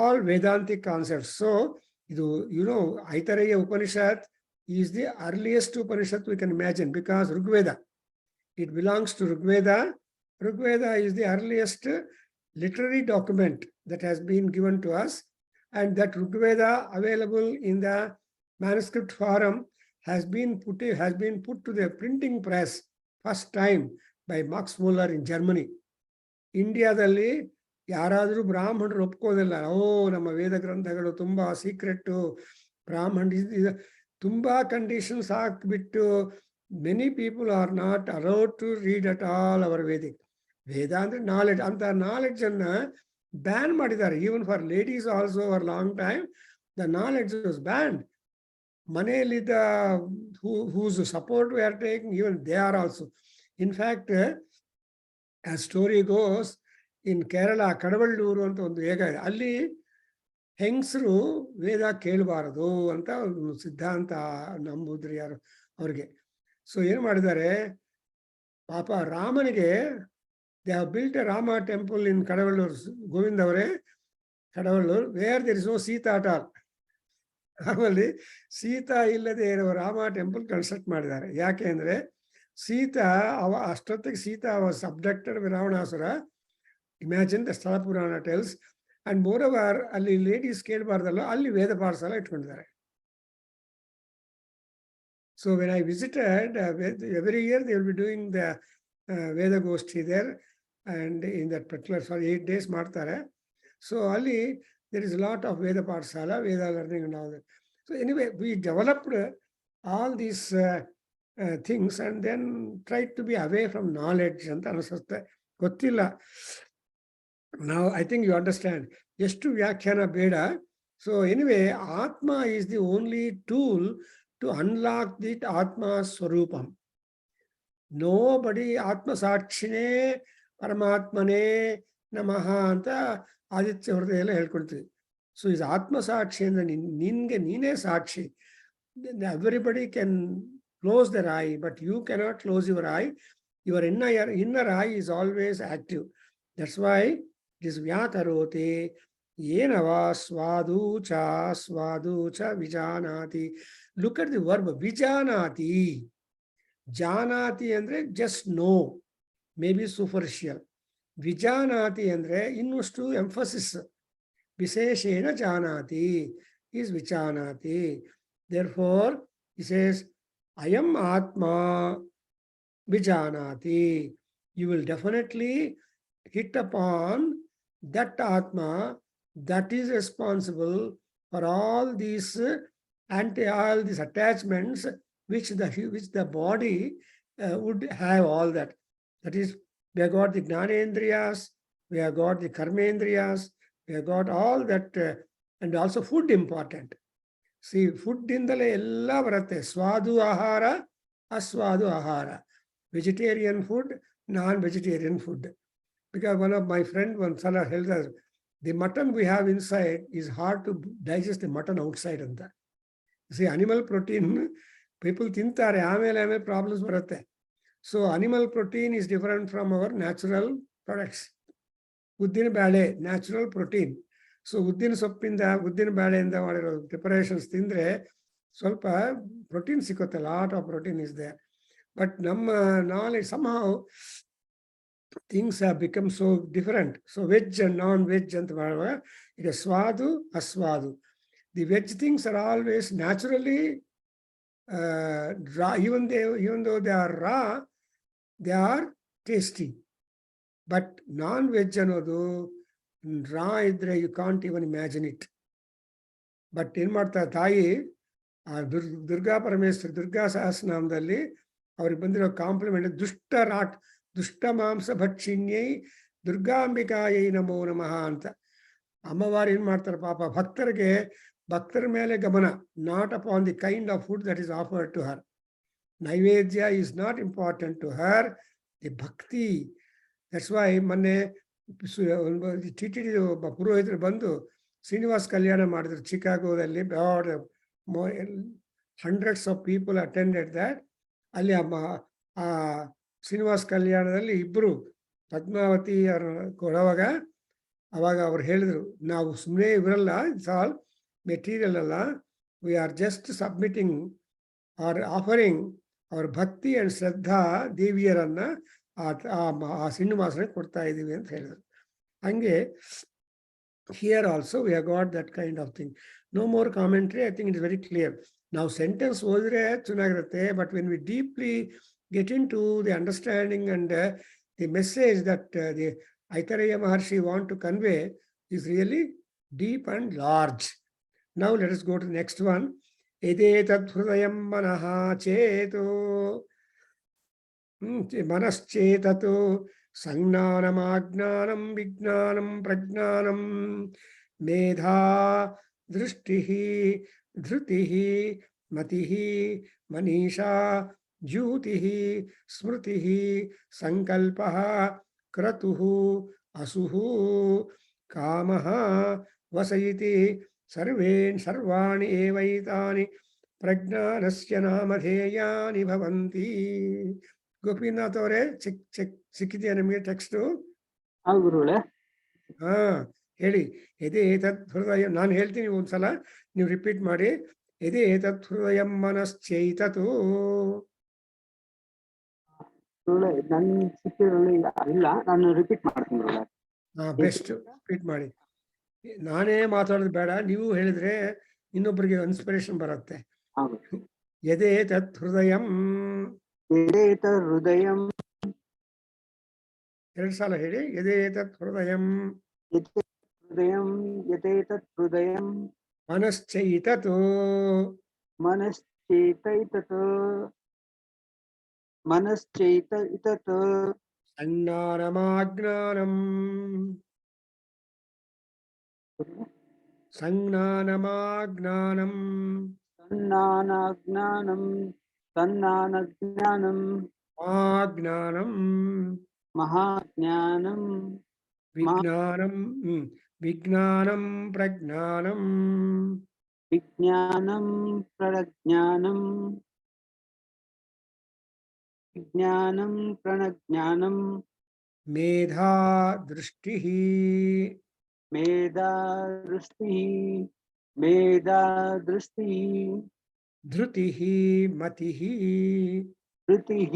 ಆಲ್ ವೇದಾಂತಿಕ್ ಕಾನ್ಸೆಪ್ಟ್ಸ್. ಸೊ ಇದು Aitareya Upanishad is the earliest Upanishad we can imagine, because Rigveda, it belongs to Rigveda. Rigveda is the earliest literary document that has been given to us, and that Rigveda available in the manuscript form has been put to the printing press first time by Max Muller in Germany. ಇಂಡಿಯಾದಲ್ಲಿ ಯಾರಾದರೂ ಬ್ರಾಹ್ಮಣರು ಒಪ್ಕೋದಿಲ್ಲ, ನಮ್ಮ ವೇದ ಗ್ರಂಥಗಳು ತುಂಬಾ ಸೀಕ್ರೆಟ್ಟು, ಬ್ರಾಹ್ಮಣ ತುಂಬಾ conditions ಹಾಕ್ಬಿಟ್ಟು many people are not allowed to read at all our Vedic. ವೇದ ಅಂದ್ರೆ ನಾಲೆಡ್ಜ್, ಅಂತ ನಾಲೆಡ್ಜ್ ಅನ್ನ ಬ್ಯಾನ್ ಮಾಡಿದ್ದಾರೆ. Even for ladies also for long time the knowledge was banned. ಮನೆಯಲ್ಲಿದ್ದ whose support we are taking, even they are also. In fact, as story goes, in Kerala, Kadavalluru ಅಂತ ಒಂದು ಹೇಗ ಇದೆ, ಅಲ್ಲಿ ಹೆಂಗಸರು ವೇದ ಕೇಳಬಾರದು ಅಂತ ಸಿದ್ಧಾಂತ ನಂಬುದ್ರಿ ಯಾರು ಅವ್ರಿಗೆ. ಸೊ ಏನ್ ಮಾಡಿದ್ದಾರೆ, ಪಾಪ ರಾಮನಿಗೆ they have built a Rama temple in Kadavallur, Govinda ಅವರೇ, Kadavallur, where there is no Sita at all. ಆಮೇಲೆ ಸೀತಾ ಇಲ್ಲದೆ ಇರುವ ರಾಮ ಟೆಂಪಲ್ ಕನ್ಸ್ಟ್ರಕ್ಟ್ ಮಾಡಿದ್ದಾರೆ. ಯಾಕೆ ಅಂದ್ರೆ ಸೀತಾ ಅಷ್ಟೊತ್ತಿಗೆ Sita was abducted by Ravanasura. Imagine the sthala purana tells. And moreover ಅಲ್ಲಿ ಲೇಡೀಸ್ ಕೇಳಬಾರ್ದಲ್ಲ, ಅಲ್ಲಿ ವೇದ ಪಾಠಶಾಲ ಇಟ್ಕೊಂಡಿದ್ದಾರೆ. So when I visited, every year they will be doing the Veda goshthi there, and in that particular for 8 days ಮಾಡ್ತಾರೆ. ಸೊ ಅಲ್ಲಿ there is a lot of Veda Pathshala, Veda learning and all that. So anyway, we developed all these things and then tried to be away from knowledge. Now I think you understand. ಎಷ್ಟು ವ್ಯಾಖ್ಯಾನ ಬೇಡ. So anyway, Atma is the only tool to unlock the Atma Swarupam. Nobody Atma Sakshine Paramatmane Namaha anta Aditya ಹೃದಯ ಎಲ್ಲ ಹೇಳ್ಕೊಳ್ತೀವಿ. So ಇದು ಆತ್ಮ ಸಾಕ್ಷಿ ಅಂದ್ರೆ ನಿನ್ಗೆ ನೀನೇ ಸಾಕ್ಷಿ. Everybody can close their eye, but you cannot close your eye. Your inner eye is always active. That's why it is ವ್ಯಾಕರೋತಿ ಏನವ ಸ್ವಾದು ಚ ವಿಜಾನಾತಿ. ಲುಕ್ ಅಟ್ ದಿ ವರ್ಬ್ ವಿಜಾನಾತಿ. ಜಾನಾತಿ ಅಂದ್ರೆ just know, may be superficial. ವಿಜಾನಾತಿ ಅಂದ್ರೆ ಇನ್ನಷ್ಟು ಎಂಫಸಿಸ್. ವಿಶೇಷೇಣ ಜಾನಾತಿ is ವಿಚಾನಾತಿ. Therefore, he says, Ayam Atma Vijanati. You will definitely hit upon that Atma that is responsible for all these all these attachments which the body would have all that. That is, we have got the Gnanendriyas, we have got the Karmendriyas, we have got all that, and also food important. See, food indale ella baratte. Swadu ahara, aswadu ahara. Vegetarian food, non-vegetarian food. Because one of my friend one sala held us, the mutton we have inside is hard to digest the mutton outside and that. See, animal protein, people ತಿಂತಾರೆ ಆಮೇಲೆ problems ಬರುತ್ತೆ. So animal protein is different from our natural products. ಉದ್ದಿನ ಬೇಳೆ, natural protein. So ಉದ್ದಿನ ಸೊಪ್ಪಿಂದ ಉದ್ದಿನ ಬೇಳೆಯಿಂದ ಮಾಡಿರೋ preparations ತಿಂದರೆ ಸ್ವಲ್ಪ ಪ್ರೋಟೀನ್ ಸಿಗುತ್ತೆ, lot of protein is there. But ನಮ್ಮ knowledge somehow things have become so different. So veg and non-veg ಅಂತ ಮಾಡುವಾಗ ಈಗ ಸ್ವಾದು ಅಸ್ವಾದು. The veg things are always naturally raw, even though they are raw, they are tasty. But non-veg ಅನ್ನೋದು raw ಇದ್ರೆ you can't even imagine it. But ಏನ್ ಮಾಡ್ತಾರೆ ತಾಯಿ, ಆ ದುರ್ಗಾ ಪರಮೇಶ್ವರಿ ದುರ್ಗಾ ಸಹಸ್ರನಾಮದಲ್ಲಿ ಅವ್ರಿಗೆ ಬಂದಿರೋ ಕಾಂಪ್ಲಿಮೆಂಟ್ ದುಷ್ಟ ಮಾಂಸ ಭಕ್ಷಿಣ್ಯೈ ದುರ್ಗಾಂಬಿಕಾಯೈ ನಮೋ ನಮಃ ಅಂತ. ಅಮ್ಮವಾರು ಏನ್ ಮಾಡ್ತಾರೆ ಪಾಪ, ಭಕ್ತರ ಮೇಲೆ ಗಮನ, not upon the kind of food that is offered to her. Naivedya is not important to her, the bhakti. That's why ಮೊನ್ನೆ ಟಿಟಿಡಿ ಒಬ್ಬ ಪುರೋಹಿತರು ಬಂದು ಶ್ರೀನಿವಾಸ್ ಕಲ್ಯಾಣ ಮಾಡಿದ್ರು ಚಿಕಾಗೋದಲ್ಲಿ. Hundreds of people attended that. ಅಲ್ಲಿ ಆ ಶ್ರೀನಿವಾಸ್ ಕಲ್ಯಾಣದಲ್ಲಿ ಇಬ್ಬರು ಪದ್ಮಾವತಿ ಅವರು ಕೊಡುವಾಗ ಅವಾಗ ಅವ್ರು ಹೇಳಿದ್ರು, ನಾವು ಸುಮ್ಮನೆ ಇವರಲ್ಲ, ಇಟ್ಸ್ ಆಲ್ ಮೆಟೀರಿಯಲ್ ಅಲ್ಲ, we are just submitting R offering ಅವ್ರ ಭಕ್ತಿ ಅಂಡ್ ಶ್ರದ್ಧಾ ದೇವಿಯರನ್ನ ಆ ಶ್ರೀನಿವಾಸನಿಗೆ ಕೊಡ್ತಾ ಇದ್ದೀವಿ ಅಂತ ಹೇಳಿದ್ರು. ಹಂಗೆ here also we have got that kind of thing. No more commentary, I think it is very clear. ನಾವು ಸೆಂಟೆನ್ಸ್ ಓದಿದ್ರೆ ಚೆನ್ನಾಗಿರುತ್ತೆ, but when we deeply get into the understanding and the message that the Aitareya Maharshi want to convey is really deep and large. Now let us go to the next one. Edetat hrudayam manaha cheto manaschetato sangnanam agnanam vignanam pragnanam medha drishtihi dhrutihi matihi manisha ज्योतिः स्मृतिः संकल्पः क्रतुः असुः कामः वसयति सर्वाणि एवैतानि प्रज्ञानस्य नामधेयानि भवन्ति. ಗೋಪಿನಾಥ್ ಅವರೇ, ಸಿಕ್ಕಿದೆಯಾ ನಿಮಗೆ text? ಗುರುಗಳೇ, ಹೇಳಿ. ಎದೆ ಏತತ್ ಹೃದಯ, ನಾನು ಹೇಳ್ತೀನಿ ಒಂದ್ಸಲ, ನೀವು ರಿಪೀಟ್ ಮಾಡಿ. ಎದೆ ಏತತ್ ಹೃದಯಂ ಮನಶ್ಚೈತತು. ನನ್ ಸಿಕ್ಕಿದ್ರಲ್ಲಿ ಇಲ್ಲ, ನಾನು ರಿಪೀಟ್ ಮಾಡ್ತೀನಿ. ಬೆಸ್ಟ್, ರಿಪೀಟ್ ಮಾಡಿ. ನಾನೇ ಮಾತಾಡೋದು ಬೇಡ, ನೀವು ಹೇಳಿದ್ರೆ ಇನ್ನೊಬ್ಬರಿಗೆ ಇನ್ಸ್ಪಿರೇಷನ್ ಬರುತ್ತೆ. ಎದೆ ತತ್ ಹೃದಯಂ, ಹೃದಯಂ, 2 ಸಲ ಹೇಳಿ. ಎದೆ ತತ್ ಹೃದಯಂ, ಹೃದಯಂ, ಯಥೇತತ್ ಹೃದಯಂ ಮನಶ್ಚೈತತು, ಮನಶ್ಚೇತೈತತ್, ಮನಶ್ಚೇತೈತತ್ ಸಂಜ್ಞಾನಮಾಜ್ಞಾನಂ, ಸಂಜ್ಞಾನಮಾಜ್ಞಾನಂ, ಸನ್ನಾನಾಜ್ಞಾನಂ, ಸನ್ನಾನಜ್ಞಾನಂ, ಆಜ್ಞಾನಂ, ಮಹಾಜ್ಞಾನಂ, ವಿಜ್ಞಾನಂ, ವಿಜ್ಞಾನಂ ಪ್ರಜ್ಞಾನಂ, ವಿಜ್ಞಾನಂ ಪ್ರಜ್ಞಾನಂ, ವಿಜ್ಞಾನಂ ಪ್ರಣಜ್ಞಾನಂ, ಮೇಧಾ ದೃಷ್ಟಿಃ, ಮೇಧಾ ದೃಷ್ಟಿಃ, ಮೇಧಾ ದೃಷ್ಟಿಃ, ಧೃತಿಃ ಮತಿಃ, ಧೃತಿಃ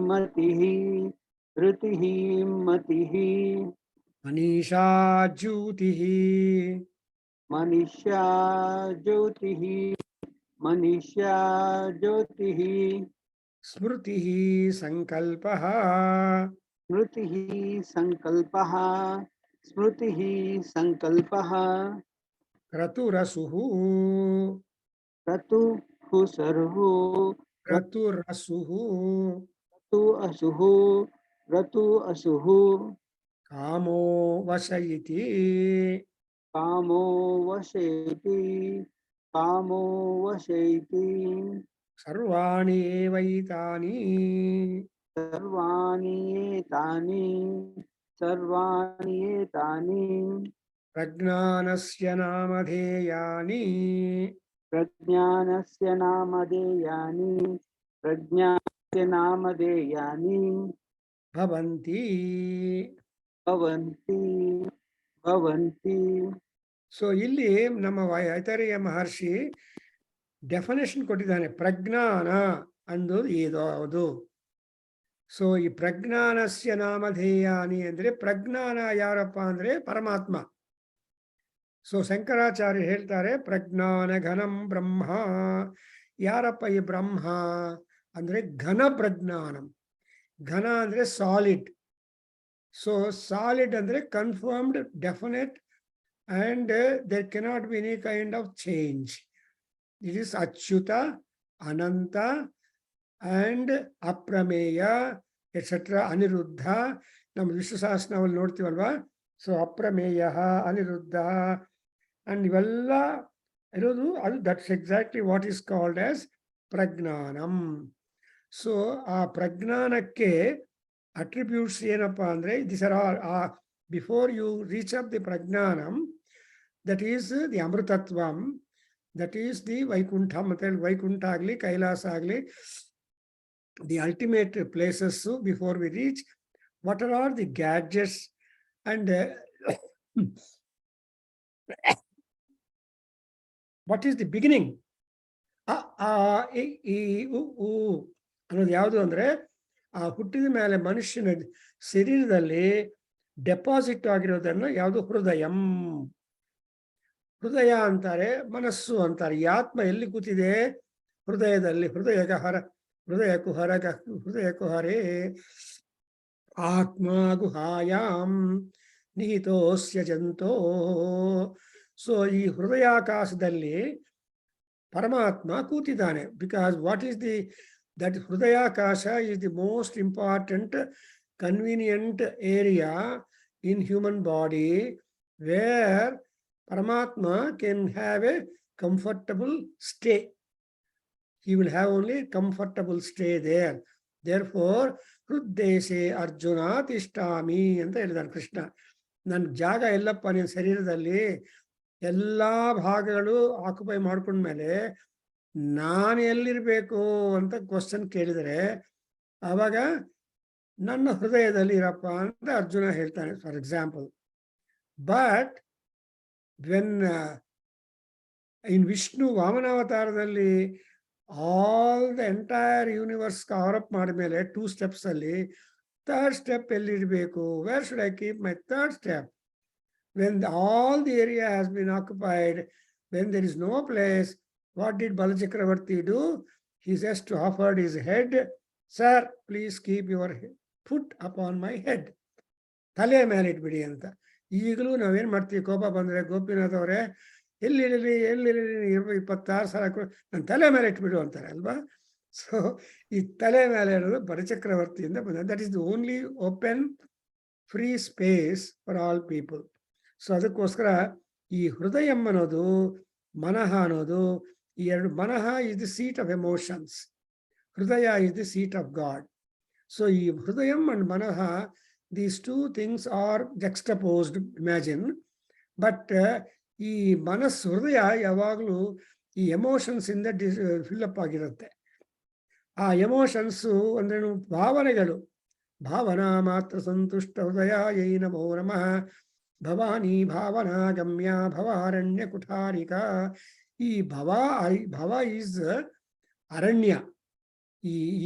ಮತಿಃ, ಧೃತಿಃ ಮತಿಃ, ಮನೀಷಾ ಜ್ಯೋತಿಃ, ಮನುಷ್ಯ ಜ್ಯೋತಿಃ, ಮನುಷ್ಯ ಜ್ಯೋತಿಃ, ಸ್ಮೃತಿಃ ಸಂಕಲ್ಪಃ, ಸ್ಮೃತಿಃ ಸಂಕಲ್ಪಃ, ಸ್ಮೃತಿಃ ಸಂಕಲ್ಪಃ, ಕ್ರತುರಸುಹು क्रतुः सर्वो ಕ್ರತುರಸುಹು रतु असुः ಕಾಮೋ ವಶ ಇತಿ कामो वशेति ಸರ್ವಾಣಿ ಏವೈತಾನಿ सर्वाणि एतानि ಪ್ರಜ್ಞಾನಸ್ಯ ನಾಮಧೇಯಾನಿ प्रज्ञानस्य नामधेयानि ಭವಂತಿ. भवन्ति ಸೊ ಇಲ್ಲಿ ನಮ್ಮ ಐತರೇಯ ಮಹರ್ಷಿ ಡೆಫಿನೇಷನ್ ಕೊಟ್ಟಿದ್ದಾನೆ. ಪ್ರಜ್ಞಾನ ಅಂದು ಯಾವುದು? ಸೊ ಈ ಪ್ರಜ್ಞಾನಸ್ಯ ನಾಮಧೇಯಾನಿ ಅಂದ್ರೆ ಪ್ರಜ್ಞಾನ ಯಾರಪ್ಪ ಅಂದ್ರೆ ಪರಮಾತ್ಮ. ಸೊ ಶಂಕರಾಚಾರ್ಯ ಹೇಳ್ತಾರೆ ಪ್ರಜ್ಞಾನ ಘನಂ ಬ್ರಹ್ಮ. ಯಾರಪ್ಪ ಈ ಬ್ರಹ್ಮ ಅಂದ್ರೆ ಘನ ಪ್ರಜ್ಞಾನಂ. ಘನ ಅಂದ್ರೆ ಸಾಲಿಡ್. ಸೊ ಸಾಲಿಡ್ ಅಂದ್ರೆ confirmed, definite, and there cannot be any kind of change. It is Achyuta, Ananta, and Aprameya, etc. Aniruddha. ನಮ್ಮ ವಿಶ್ವಸಹಸ್ರನಾಮದಲ್ಲಿ ನೋಡ್ತೀವಲ್ವಾ? ಸೊ ಅಪ್ರಮೇಯ, ಅನಿರುದ್ಧ, ಅಂಡ್ ಇವೆಲ್ಲ ಇರೋದು ಅದು that's exactly what is called as Prajnanam. So ಆ ಪ್ರಜ್ಞಾನಕ್ಕೆ ಅಟ್ರಿಬ್ಯೂಟ್ಸ್ ಏನಪ್ಪಾ ಅಂದ್ರೆ this are all before you reach up the Prajnanam. That is the Amrutatvam, that is the Vaikuntha, Vaikuntha agli, Kailasa agli, the ultimate places. Before we reach, what are the gadgets and what is the beginning? ಅನ್ನೋದು ಯಾವುದು ಅಂದ್ರೆ ಆ ಹುಟ್ಟಿದ ಮೇಲೆ ಮನುಷ್ಯನ ಶರೀರದಲ್ಲಿ deposit ಆಗಿರೋದನ್ನ ಯಾವುದು? ಹೃದಯಂ. ಹೃದಯ ಅಂತಾರೆ, ಮನಸ್ಸು ಅಂತಾರೆ. ಈ ಆತ್ಮ ಎಲ್ಲಿ ಕೂತಿದೆ? ಹೃದಯದಲ್ಲಿ. ಹೃದಯ ಕುಹರೇ ಆತ್ಮ ಗುಹಾಯಾಮ್ ನಿಹಿತೋಸ್ಯ ಜಂತೋ. ಸೊ ಈ ಹೃದಯಾಕಾಶದಲ್ಲಿ ಪರಮಾತ್ಮ ಕೂತಿದ್ದಾನೆ. Because what is that hridayakasha is the most important convenient area in human body where Paramatma can have a comfortable stay. He will have only comfortable stay there. Therefore, Hruddeshe Arjuna Tishtami ಅಂತ ಹೇಳಿದಾನೆ ಕೃಷ್ಣ. ನನ್ನ ಜಾಗ ಎಲ್ಲಪ್ಪ ನಿನ್ನ ಶರೀರದಲ್ಲಿ? ಎಲ್ಲ ಭಾಗಗಳು occupy ಮಾಡ್ಕೊಂಡ್ಮೇಲೆ ನಾನು ಎಲ್ಲಿರ್ಬೇಕು ಅಂತ ಕ್ವಶನ್ ಕೇಳಿದರೆ ಆವಾಗ ನನ್ನ ಹೃದಯದಲ್ಲಿ ಇರಪ್ಪ ಅಂತ ಅರ್ಜುನ ಹೇಳ್ತಾನೆ, for example. But when in Vishnu ವಾಮನಾವತಾರದಲ್ಲಿ all the entire universe cover up ಮಾಡಿದ್ಮೇಲೆ 2 steps ಅಲ್ಲಿ third step ಎಲ್ಲಿರಬೇಕು? Where should I keep my third step? When all the area has been occupied, when there is no place, what did Balachakravarti do? He just offered his head. Sir, please keep your foot upon my head. ತಲೆ ಮೇಲೆ ಇಟ್ಬಿಡಿ ಅಂತ. ಈಗಲೂ ನಾವೇನ್ ಮಾಡ್ತೀವಿ? ಕೋಪ ಬಂದ್ರೆ ಗೋಪಿನಾಥ್ ಅವರೇ ಎಲ್ಲಿರಲಿ 26 ಸಲ ನನ್ನ ತಲೆ ಮೇಲೆ ಇಟ್ಬಿಡು ಅಂತಾರೆ ಅಲ್ವಾ? ಸೊ ಈ ತಲೆ ಮೇಲೆ ಇರೋದು ಬಲಚಕ್ರವರ್ತಿಯಿಂದ ಬಂದ. That is the only open free space for all people. So ಅದಕ್ಕೋಸ್ಕರ ಈ ಹೃದಯ ಅನ್ನೋದು, ಮನಃ ಅನ್ನೋದು, ಈ ಎರಡು, manah is the seat of emotions, hridaya is the seat of God. So ಈ hridayam and manah, these two things are juxtaposed, imagine. But ಈ ಮನಸ್ಸು, ಹೃದಯ ಯಾವಾಗಲೂ ಈ ಎಮೋಷನ್ಸ್ ಇಂದ ಫಿಲ್ ಅಪ್ ಆಗಿರುತ್ತೆ. ಆ ಎಮೋಷನ್ಸು ಅಂದ್ರೆ ಭಾವನೆಗಳು. ಭಾವನಾ ಮಾತ್ರ ಸಂತುಷ್ಟ ಹೃದಯ ಯೈ ನಮೋ ನಮಃ ಭವಾನಿ ಭಾವನಾ ಗಮ್ಯ ಭವಾರಣ್ಯ ಕುಠಾರಿಕ. ಈ ಭವ ಈಸ್ ಅರಣ್ಯ.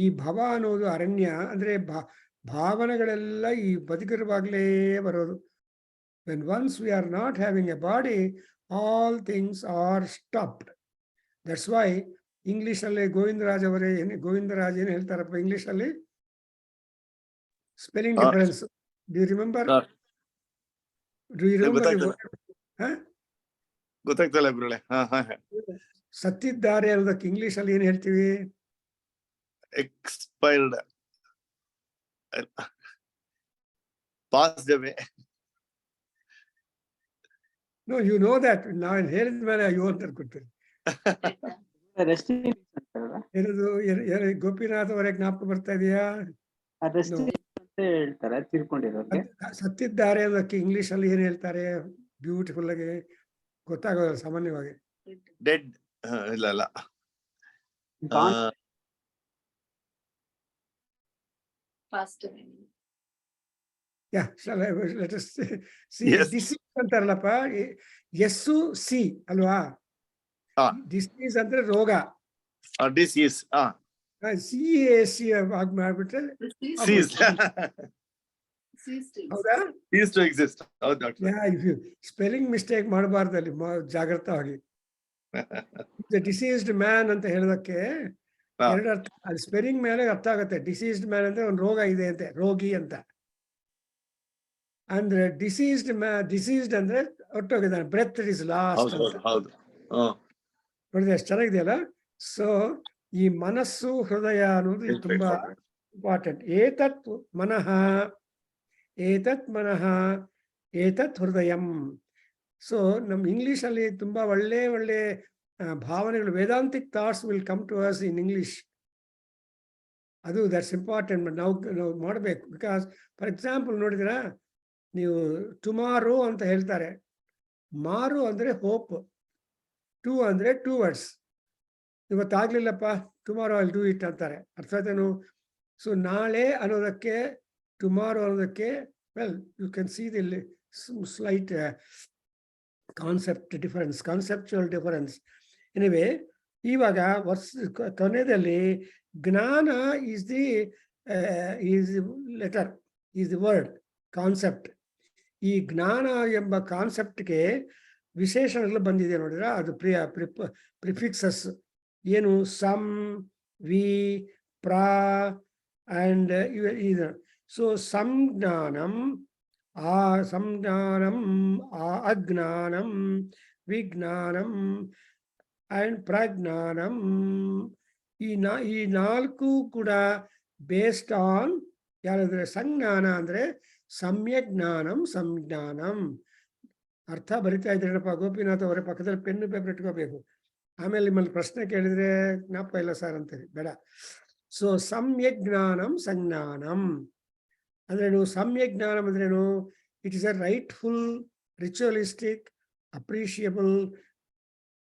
ಈ ಭವ ಅನ್ನೋದು ಅರಣ್ಯ. ಅಂದ್ರೆ ಭಾವನೆಗಳೆಲ್ಲ ಈ ಬದುಕಿರುವಾಗಲೇ ಬರೋದು. When once we are not having a body, all things are stopped. That's why English ಅಲ್ಲಿ ಗೋವಿಂದರಾಜ್ ಅವರೇ ಗೋವಿಂದರಾಜ್ ಏನು ಹೇಳ್ತಾರಪ್ಪ ಇಂಗ್ಲಿಷ್ ಅಲ್ಲಿ? Spelling difference. Do you remember? Do you remember the word? ಗೊತ್ತಾಗ್ತಲ್ಲ ಗುರುಳೆ. ಸತ್ತಿದ್ದಾರೆ ಅನ್ನೋದಕ್ಕೆ ಇಂಗ್ಲಿಷ್ ಅಲ್ಲಿ ಏನ್ ಹೇಳ್ತೀವಿ? Expired, passed away. No, you know that. ನಾವೇನ್ ಹೇಳಿದ ಮೇಲೆ ಅಯ್ಯೋ ಅಂತ ಕೊಡ್ತೀರಿ. ಏನದು ಗೋಪಿನಾಥ್ ಅವರೇ ಜ್ಞಾಪಕ ಬರ್ತಾ ಇದೆಯಾ? ಹೇಳ್ತಾರೆ ತೀರ್ಕೊಂಡಿರೋರಿಗೆ. ಸತ್ತಿದ್ದಾರೆ ಅನ್ನೋದಕ್ಕೆ ಇಂಗ್ಲಿಷ್ ಅಲ್ಲಿ ಏನ್ ಹೇಳ್ತಾರೆ? ಬ್ಯೂಟಿಫುಲ್ ಆಗಿ ಗೊತ್ತಾಗೋದು ಸಾಮಾನ್ಯವಾಗಿ. ಡೆಡ್. ಇಲ್ಲ ಅಲ್ಲ. ಅಂತಾರಲ್ಲಪ್ಪ, ಎಸ್ಸು ಸಿ ಅಲ್ವಾ? ಡಿಸೀಸ್ ಅಂದ್ರೆ ರೋಗ. ಡಿಸೀಸ್. ಸಿ ಆಗ್ಬಿಟ್ರೆ ಹೌದಾ? ಸ್ಪೆಲ್ಲಿಂಗ್ ಮಿಸ್ಟೇಕ್ ಮಾಡಬಾರ್ದು ಅಲ್ಲಿ, ಜಾಗ್ರತವಾಗಿ. ಡಿಸೀಸ್ಡ್ ಮ್ಯಾನ್ ಅಂತ ಹೇಳೋದಕ್ಕೆ ಎರಡು ಅರ್ಥ. ಅದು ಸ್ಪೆಲ್ಲಿಂಗ್ ಮೇಲೆ ಅರ್ಥ ಆಗುತ್ತೆ. ಡಿಸೀಸ್ಡ್ ಮ್ಯಾನ್ ಅಂದ್ರೆ ಒಂದು ರೋಗ ಇದೆ ಅಂತೆ, ರೋಗಿ ಅಂತ. ಅಂದ್ರೆ ಡಿಸೀಸ್ಡ್ ಅಂದ್ರೆ ಒಟ್ಟೋಗಿದ್ದಾನೆ, ಬ್ರೆತ್ ಇಸ್ ಲಾಸ್ಟ್ ಅಂತ. ನೋಡಿದ್ರೆ ಎಷ್ಟು ಚೆನ್ನಾಗಿದೆಯಲ್ಲ. ಸೊ ಈ ಮನಸ್ಸು ಹೃದಯ ಅನ್ನೋದು ಇದು ತುಂಬಾ ಇಂಪಾರ್ಟೆಂಟ್. ಏತತ್ ಮನಃ ಏತತ್ ಹೃದಯಂ. ಸೊ ನಮ್ ಇಂಗ್ಲಿಷ್ ಅಲ್ಲಿ ತುಂಬಾ ಒಳ್ಳೆ ಭಾವನೆಗಳು, Vedantic thoughts will come to us in English. ಅದು ದಟ್ಸ್ ಇಂಪಾರ್ಟೆಂಟ್. ನಾವು ಮಾಡಬೇಕು. ಬಿಕಾಸ್ ಫಾರ್ ಎಕ್ಸಾಂಪಲ್ ನೋಡಿದಿರಾ, ನೀವು ಟುಮಾರೋ ಅಂತ ಹೇಳ್ತಾರೆ. ಮಾರು ಅಂದ್ರೆ ಹೋಪ್, ಟು ಅಂದ್ರೆ ಟುವರ್ಡ್ಸ್. ಇವತ್ತಾಗ್ಲಿಲ್ಲಪ್ಪ, ಟುಮಾರೋ ಐಲ್ ಡೂ ಇಟ್ ಅಂತಾರೆ. ಅರ್ಥ ಆಯ್ತೇನು? ಸೊ ನಾಳೆ ಅನ್ನೋದಕ್ಕೆ, ಟುಮಾರೋ ಅನ್ನೋದಕ್ಕೆ, well you can see the slight conceptual difference. Anyway, ಇವಾಗ ಕೊನೆಯಲ್ಲಿ jnana is the letter, is the word, concept. ಈ ಜ್ಞಾನ ಎಂಬ ಕಾನ್ಸೆಪ್ಟ್ಗೆ ವಿಶೇಷಣಗಳು ಬಂದಿದೆ ನೋಡಿದ್ರ, ಅದು ಪ್ರಿಫಿಕ್ಸಸ್ ಏನು? ಸಮ್, ವಿ, ಪ್ರಾ ಅಂಡ್ ಇದು. So samjnanam, ajnanam, vijnanam and prajnanam. ಈ ನಾಲ್ಕು ಕೂಡ ಬೇಸ್ಡ್ ಆನ್ ಯಾರಾದ್ರೆ ಸಂಜ್ಞಾನ ಅಂದ್ರೆ ಸಮ್ಯಕ್ ಜ್ಞಾನಂ, ಸಂಜ್ಞಾನಂ. ಅರ್ಥ ಬರಿತಾ ಇದ್ದೀರಪ್ಪ ಗೋಪಿನಾಥ್ ಅವರೇ, ಪಕ್ಕದಲ್ಲಿ ಪೆನ್ನು ಪೇಪರ್ ಇಟ್ಕೋಬೇಕು. ಆಮೇಲೆ ನಿಮ್ಮಲ್ಲಿ ಪ್ರಶ್ನೆ ಕೇಳಿದ್ರೆ ಜ್ಞಾಪಕ ಇಲ್ಲ ಸರ್ ಅಂತೀರಿ, ಬೇಡ. ಸೊ ಸಮ್ಯಕ್ ಜ್ಞಾನಂ, ಸಂಜ್ಞಾನಂ ಅಂದ್ರೇನು? ಸಮ್ಯಕ್ ಜ್ಞಾನಂ ಅಂದ್ರೇನು? It is a rightful, ritualistic, appreciable,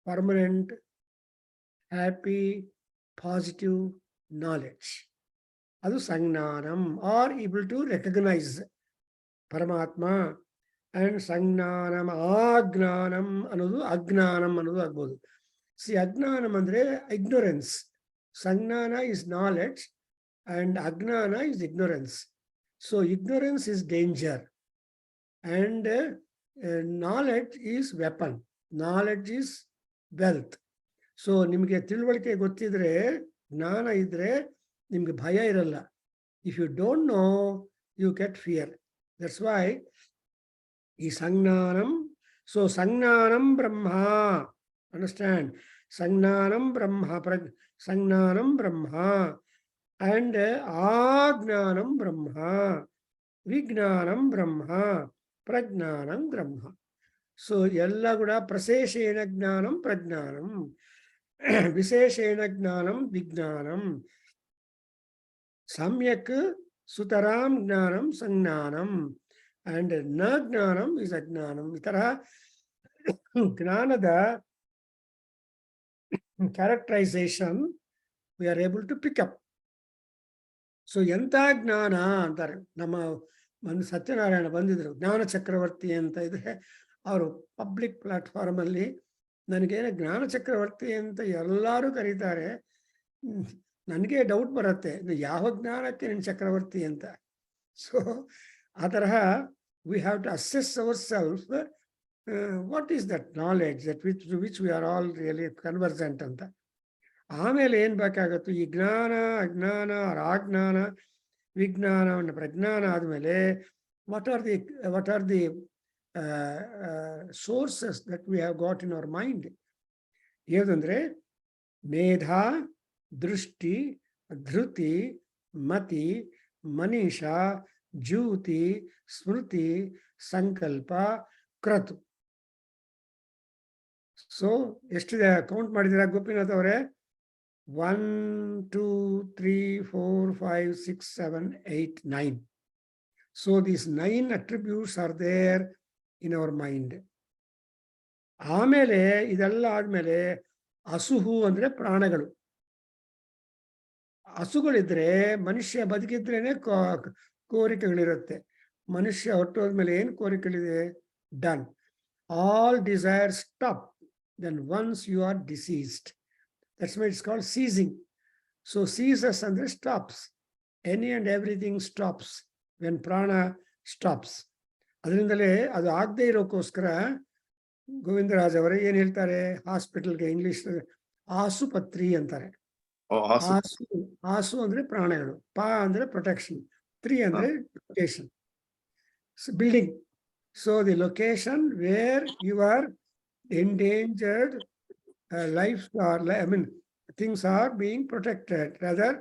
permanent, happy, positive knowledge. ಅದು ಸಂಜ್ಞಾನಂ. Are able to recognise Paramatma. And ಸಂಜ್ಞಾನಂ. ಆಜ್ಞಾನಂ ಅನ್ನೋದು ಅಜ್ಞಾನಂ ಅನ್ನೋದು ಆಗ್ಬೋದು. ಅಜ್ಞಾನಂ ಅಂದ್ರೆ ignorance. Samjnana is knowledge and agnana is ignorance. So ignorance is danger and knowledge is weapon. Knowledge is wealth. So ನಿಮಗೆ ತಿಳುವಳಿಕೆ ಗೊತ್ತಿದ್ರೆ, ಜ್ಞಾನ ಇದ್ರೆ ನಿಮ್ಗೆ ಭಯ ಇರಲ್ಲ. If you don't know, you get fear. That's why ಈ ಸಂಜ್ಞಾನಂ. So ಸಂಜ್ಞಾನಂ ಬ್ರಹ್ಮ. Understand? ಸಂಜ್ಞಾನಂ ಬ್ರಹ್ಮ, ಸಂಜ್ಞಾನಂ ಬ್ರಹ್ಮ. And ಆಜ್ಞಾನಂ ಬ್ರಹ್ಮ, ವಿಜ್ಞಾನಂ ಬ್ರಹ್ಮ, ಪ್ರಜ್ಞಾನಂ ಬ್ರಹ್ಮ. ಸೊ ಎಲ್ಲ ಕೂಡ ಪ್ರಶೇಷೇಣ ಜ್ಞಾನಂ ಪ್ರಜ್ಞಾನಂ, ವಿಶೇಷೇಣ ಜ್ಞಾನಂ ವಿಜ್ಞಾನಂ, ಸಮ್ಯಕ್ ಸುತರಾಂ ಜ್ಞಾನಂ ಸಂಜ್ಞಾನಂ, ಅಂಡ್ ನ ಜ್ಞಾನಂ ಇಸ್ ಅಜ್ಞಾನಂ. ಈ ತರಹ ಜ್ಞಾನದ characterisation we are able to pick up. So ಎಂಥ ಜ್ಞಾನ ಅಂತಾರೆ. ನಮ್ಮ ಸತ್ಯನಾರಾಯಣ ಬಂದಿದ್ರು, ಜ್ಞಾನ ಚಕ್ರವರ್ತಿ ಅಂತ ಇದ್ರೆ, ಅವರು ಪಬ್ಲಿಕ್ ಪ್ಲಾಟ್ಫಾರ್ಮ್ ಅಲ್ಲಿ ನನಗೇನು ಜ್ಞಾನ ಚಕ್ರವರ್ತಿ ಅಂತ ಎಲ್ಲರೂ ಕರೀತಾರೆ. ನನಗೆ ಡೌಟ್ ಬರುತ್ತೆ, ಯಾವ ಜ್ಞಾನಕ್ಕೆ ನೀನು ಚಕ್ರವರ್ತಿ ಅಂತ. ಸೊ ಆ ತರಹ we have to assess our self, what is that knowledge that which we are all really conversant ಅಂತ. ಆಮೇಲೆ ಏನ್ ಬೇಕಾಗತ್ತು? ಈ ಜ್ಞಾನ, ಅಜ್ಞಾನ, ಆಜ್ಞಾನ, ವಿಜ್ಞಾನ, ಪ್ರಜ್ಞಾನ ಆದ್ಮೇಲೆ what are the sources that we have got in our mind. ಏನಂದ್ರೆ ಮೇಧಾ, ದೃಷ್ಟಿ, ಧೃತಿ, ಮತಿ, ಮನೀಷಾ, ಜ್ಯೂತಿ, ಸ್ಮೃತಿ, ಸಂಕಲ್ಪ, ಕ್ರತು. ಸೊ ಎಷ್ಟಿದೆ ಕೌಂಟ್ ಮಾಡಿದಿರಾ ಗೋಪಿನಾಥ್ ಅವರೇ? 1, 2, 3, 4, 5, 6, 7, 8, 9. So these 9 attributes are there in our mind. ಆಮೇಲೆ ಇದೆಲ್ಲ ಆದ್ಮೇಲೆ ಅಸುಹು ಅಂದ್ರೆ ಪ್ರಾಣಗಳು. ಹಸುಗಳಿದ್ರೆ ಮನುಷ್ಯ ಬದುಕಿದ್ರೇನೆ ಕೋರಿಕೆಗಳಿರುತ್ತೆ. ಮನುಷ್ಯ ಹೊಟ್ಟೋದ್ಮೇಲೆ ಏನ್ ಕೋರಿಕೆಗಳಿದೆ? Done. All desires stop. Then once you are deceased. That's why it's called ceasing. So ceases andre stops. Any and everything stops when prana stops. ಅದರಿಂದಲೇ ಅದು ಆಗದೆ ಇರೋಕ್ಕೋಸ್ಕರ ಗೋವಿಂದರಾಜ್ ಅವರೇ ಏನ್ ಹೇಳ್ತಾರೆ? ಹಾಸ್ಪಿಟಲ್ಗೆ ಇಂಗ್ಲಿಷ್ ಆಸುಪತ್ರಿ ಅಂತಾರೆ. ಆಸು ಅಂದ್ರೆ ಪ್ರಾಣಗಳು, ಪಾ ಅಂದ್ರೆ ಪ್ರೊಟೆಕ್ಷನ್, 3 ಅಂದ್ರೆ location, building. So the location where your endangered lives are, I mean, things are being protected. Rather,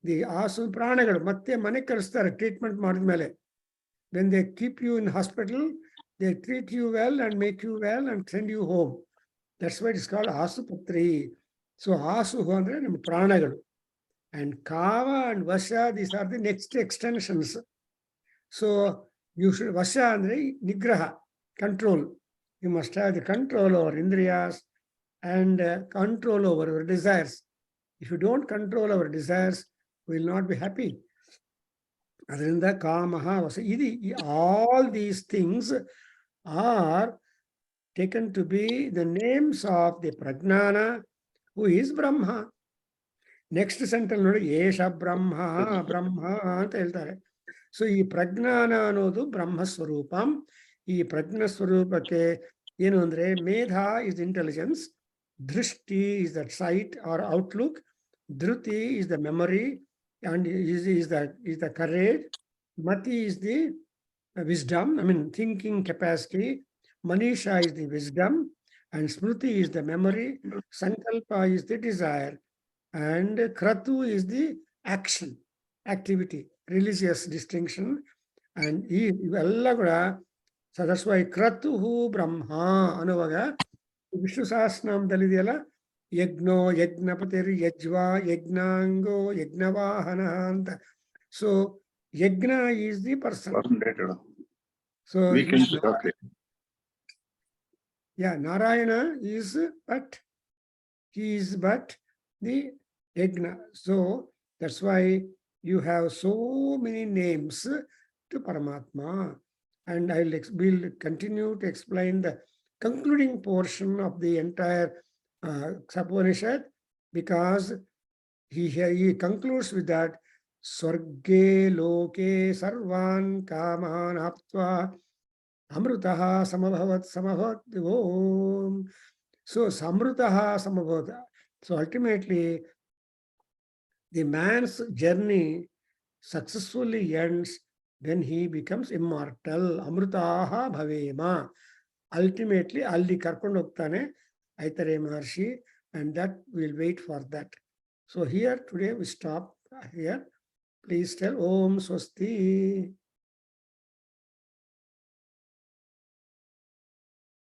the asu pranagalu ಮತ್ತೆ ಮನೆ ಕಳಿಸ್ತಾರೆ ಟ್ರೀಟ್ಮೆಂಟ್ ಮಾಡಿದ್ಮೇಲೆ. When they keep you in hospital, they treat you well and make you well and send you home. That's why it's called asupatri. So asu ಅಂದ್ರೆ ನಮ್ಮ ಪ್ರಾಣಗಳು. And kava and vasha, these are the next extensions. So you should, vasha andre nigraha, control. You must have the control over indriyas and control over your desires. If you don't control our desires, we will not be happy. Adrinda kamaha vasa. All these things are taken to be the names of the Pragnana, who is Brahma. Next sentence ನೋಡಿ, ಏಷ ಬ್ರಹ್ಮ ಬ್ರಹ್ಮ ಅಂತ ಹೇಳ್ತಾರೆ. So ಈ ಪ್ರಜ್ಞಾನ ಅನ್ನೋದು ಬ್ರಹ್ಮಸ್ವರೂಪಂ. ಈ ಪ್ರಜ್ಞಸ್ವರೂಪಕ್ಕೆ ಏನು ಅಂದ್ರೆ medha is intelligence, drishti is the sight or outlook, dhriti is the memory and is the courage, mati is the wisdom, I mean thinking capacity, manisha is the wisdom, and smriti is the memory, sankalpa is the desire, and kratu is the action, activity, religious distinction. And iವೆಲ್ಲ ಕೂಡ, so that's why kratuhu brahma ಅನ್ನುವಾಗ ವಿಷ್ಣು ಸಹಸ್ರನಾಮದಲ್ಲಿ ಇದೆಯಲ್ಲ, ಯಜ್ಞೋ ಯಜ್ಞಪತಿರ್ ಯಜ್ವಾ ಯಜ್ಞಾಂಗೋ ಯಜ್ಞವಾಹನ ಅಂತ. So Yajna is the person. So Narayana is but he is but the yajna. So that's why you have so many names to Paramatma. And we'll continue to explain the concluding portion of the entire Upanishad, because he concludes with that, Swarge loke sarvan kaman aptva amrutaha samabhavat om. So samrutaha samabhavat. So ultimately, the man's journey successfully ends when he becomes immortal. Amrutaha bhavema. Ultimately, alli karkondu hogtane Aitareya Maharshi, and that we'll wait for that. So here today we stop here. Please tell Om Swasti.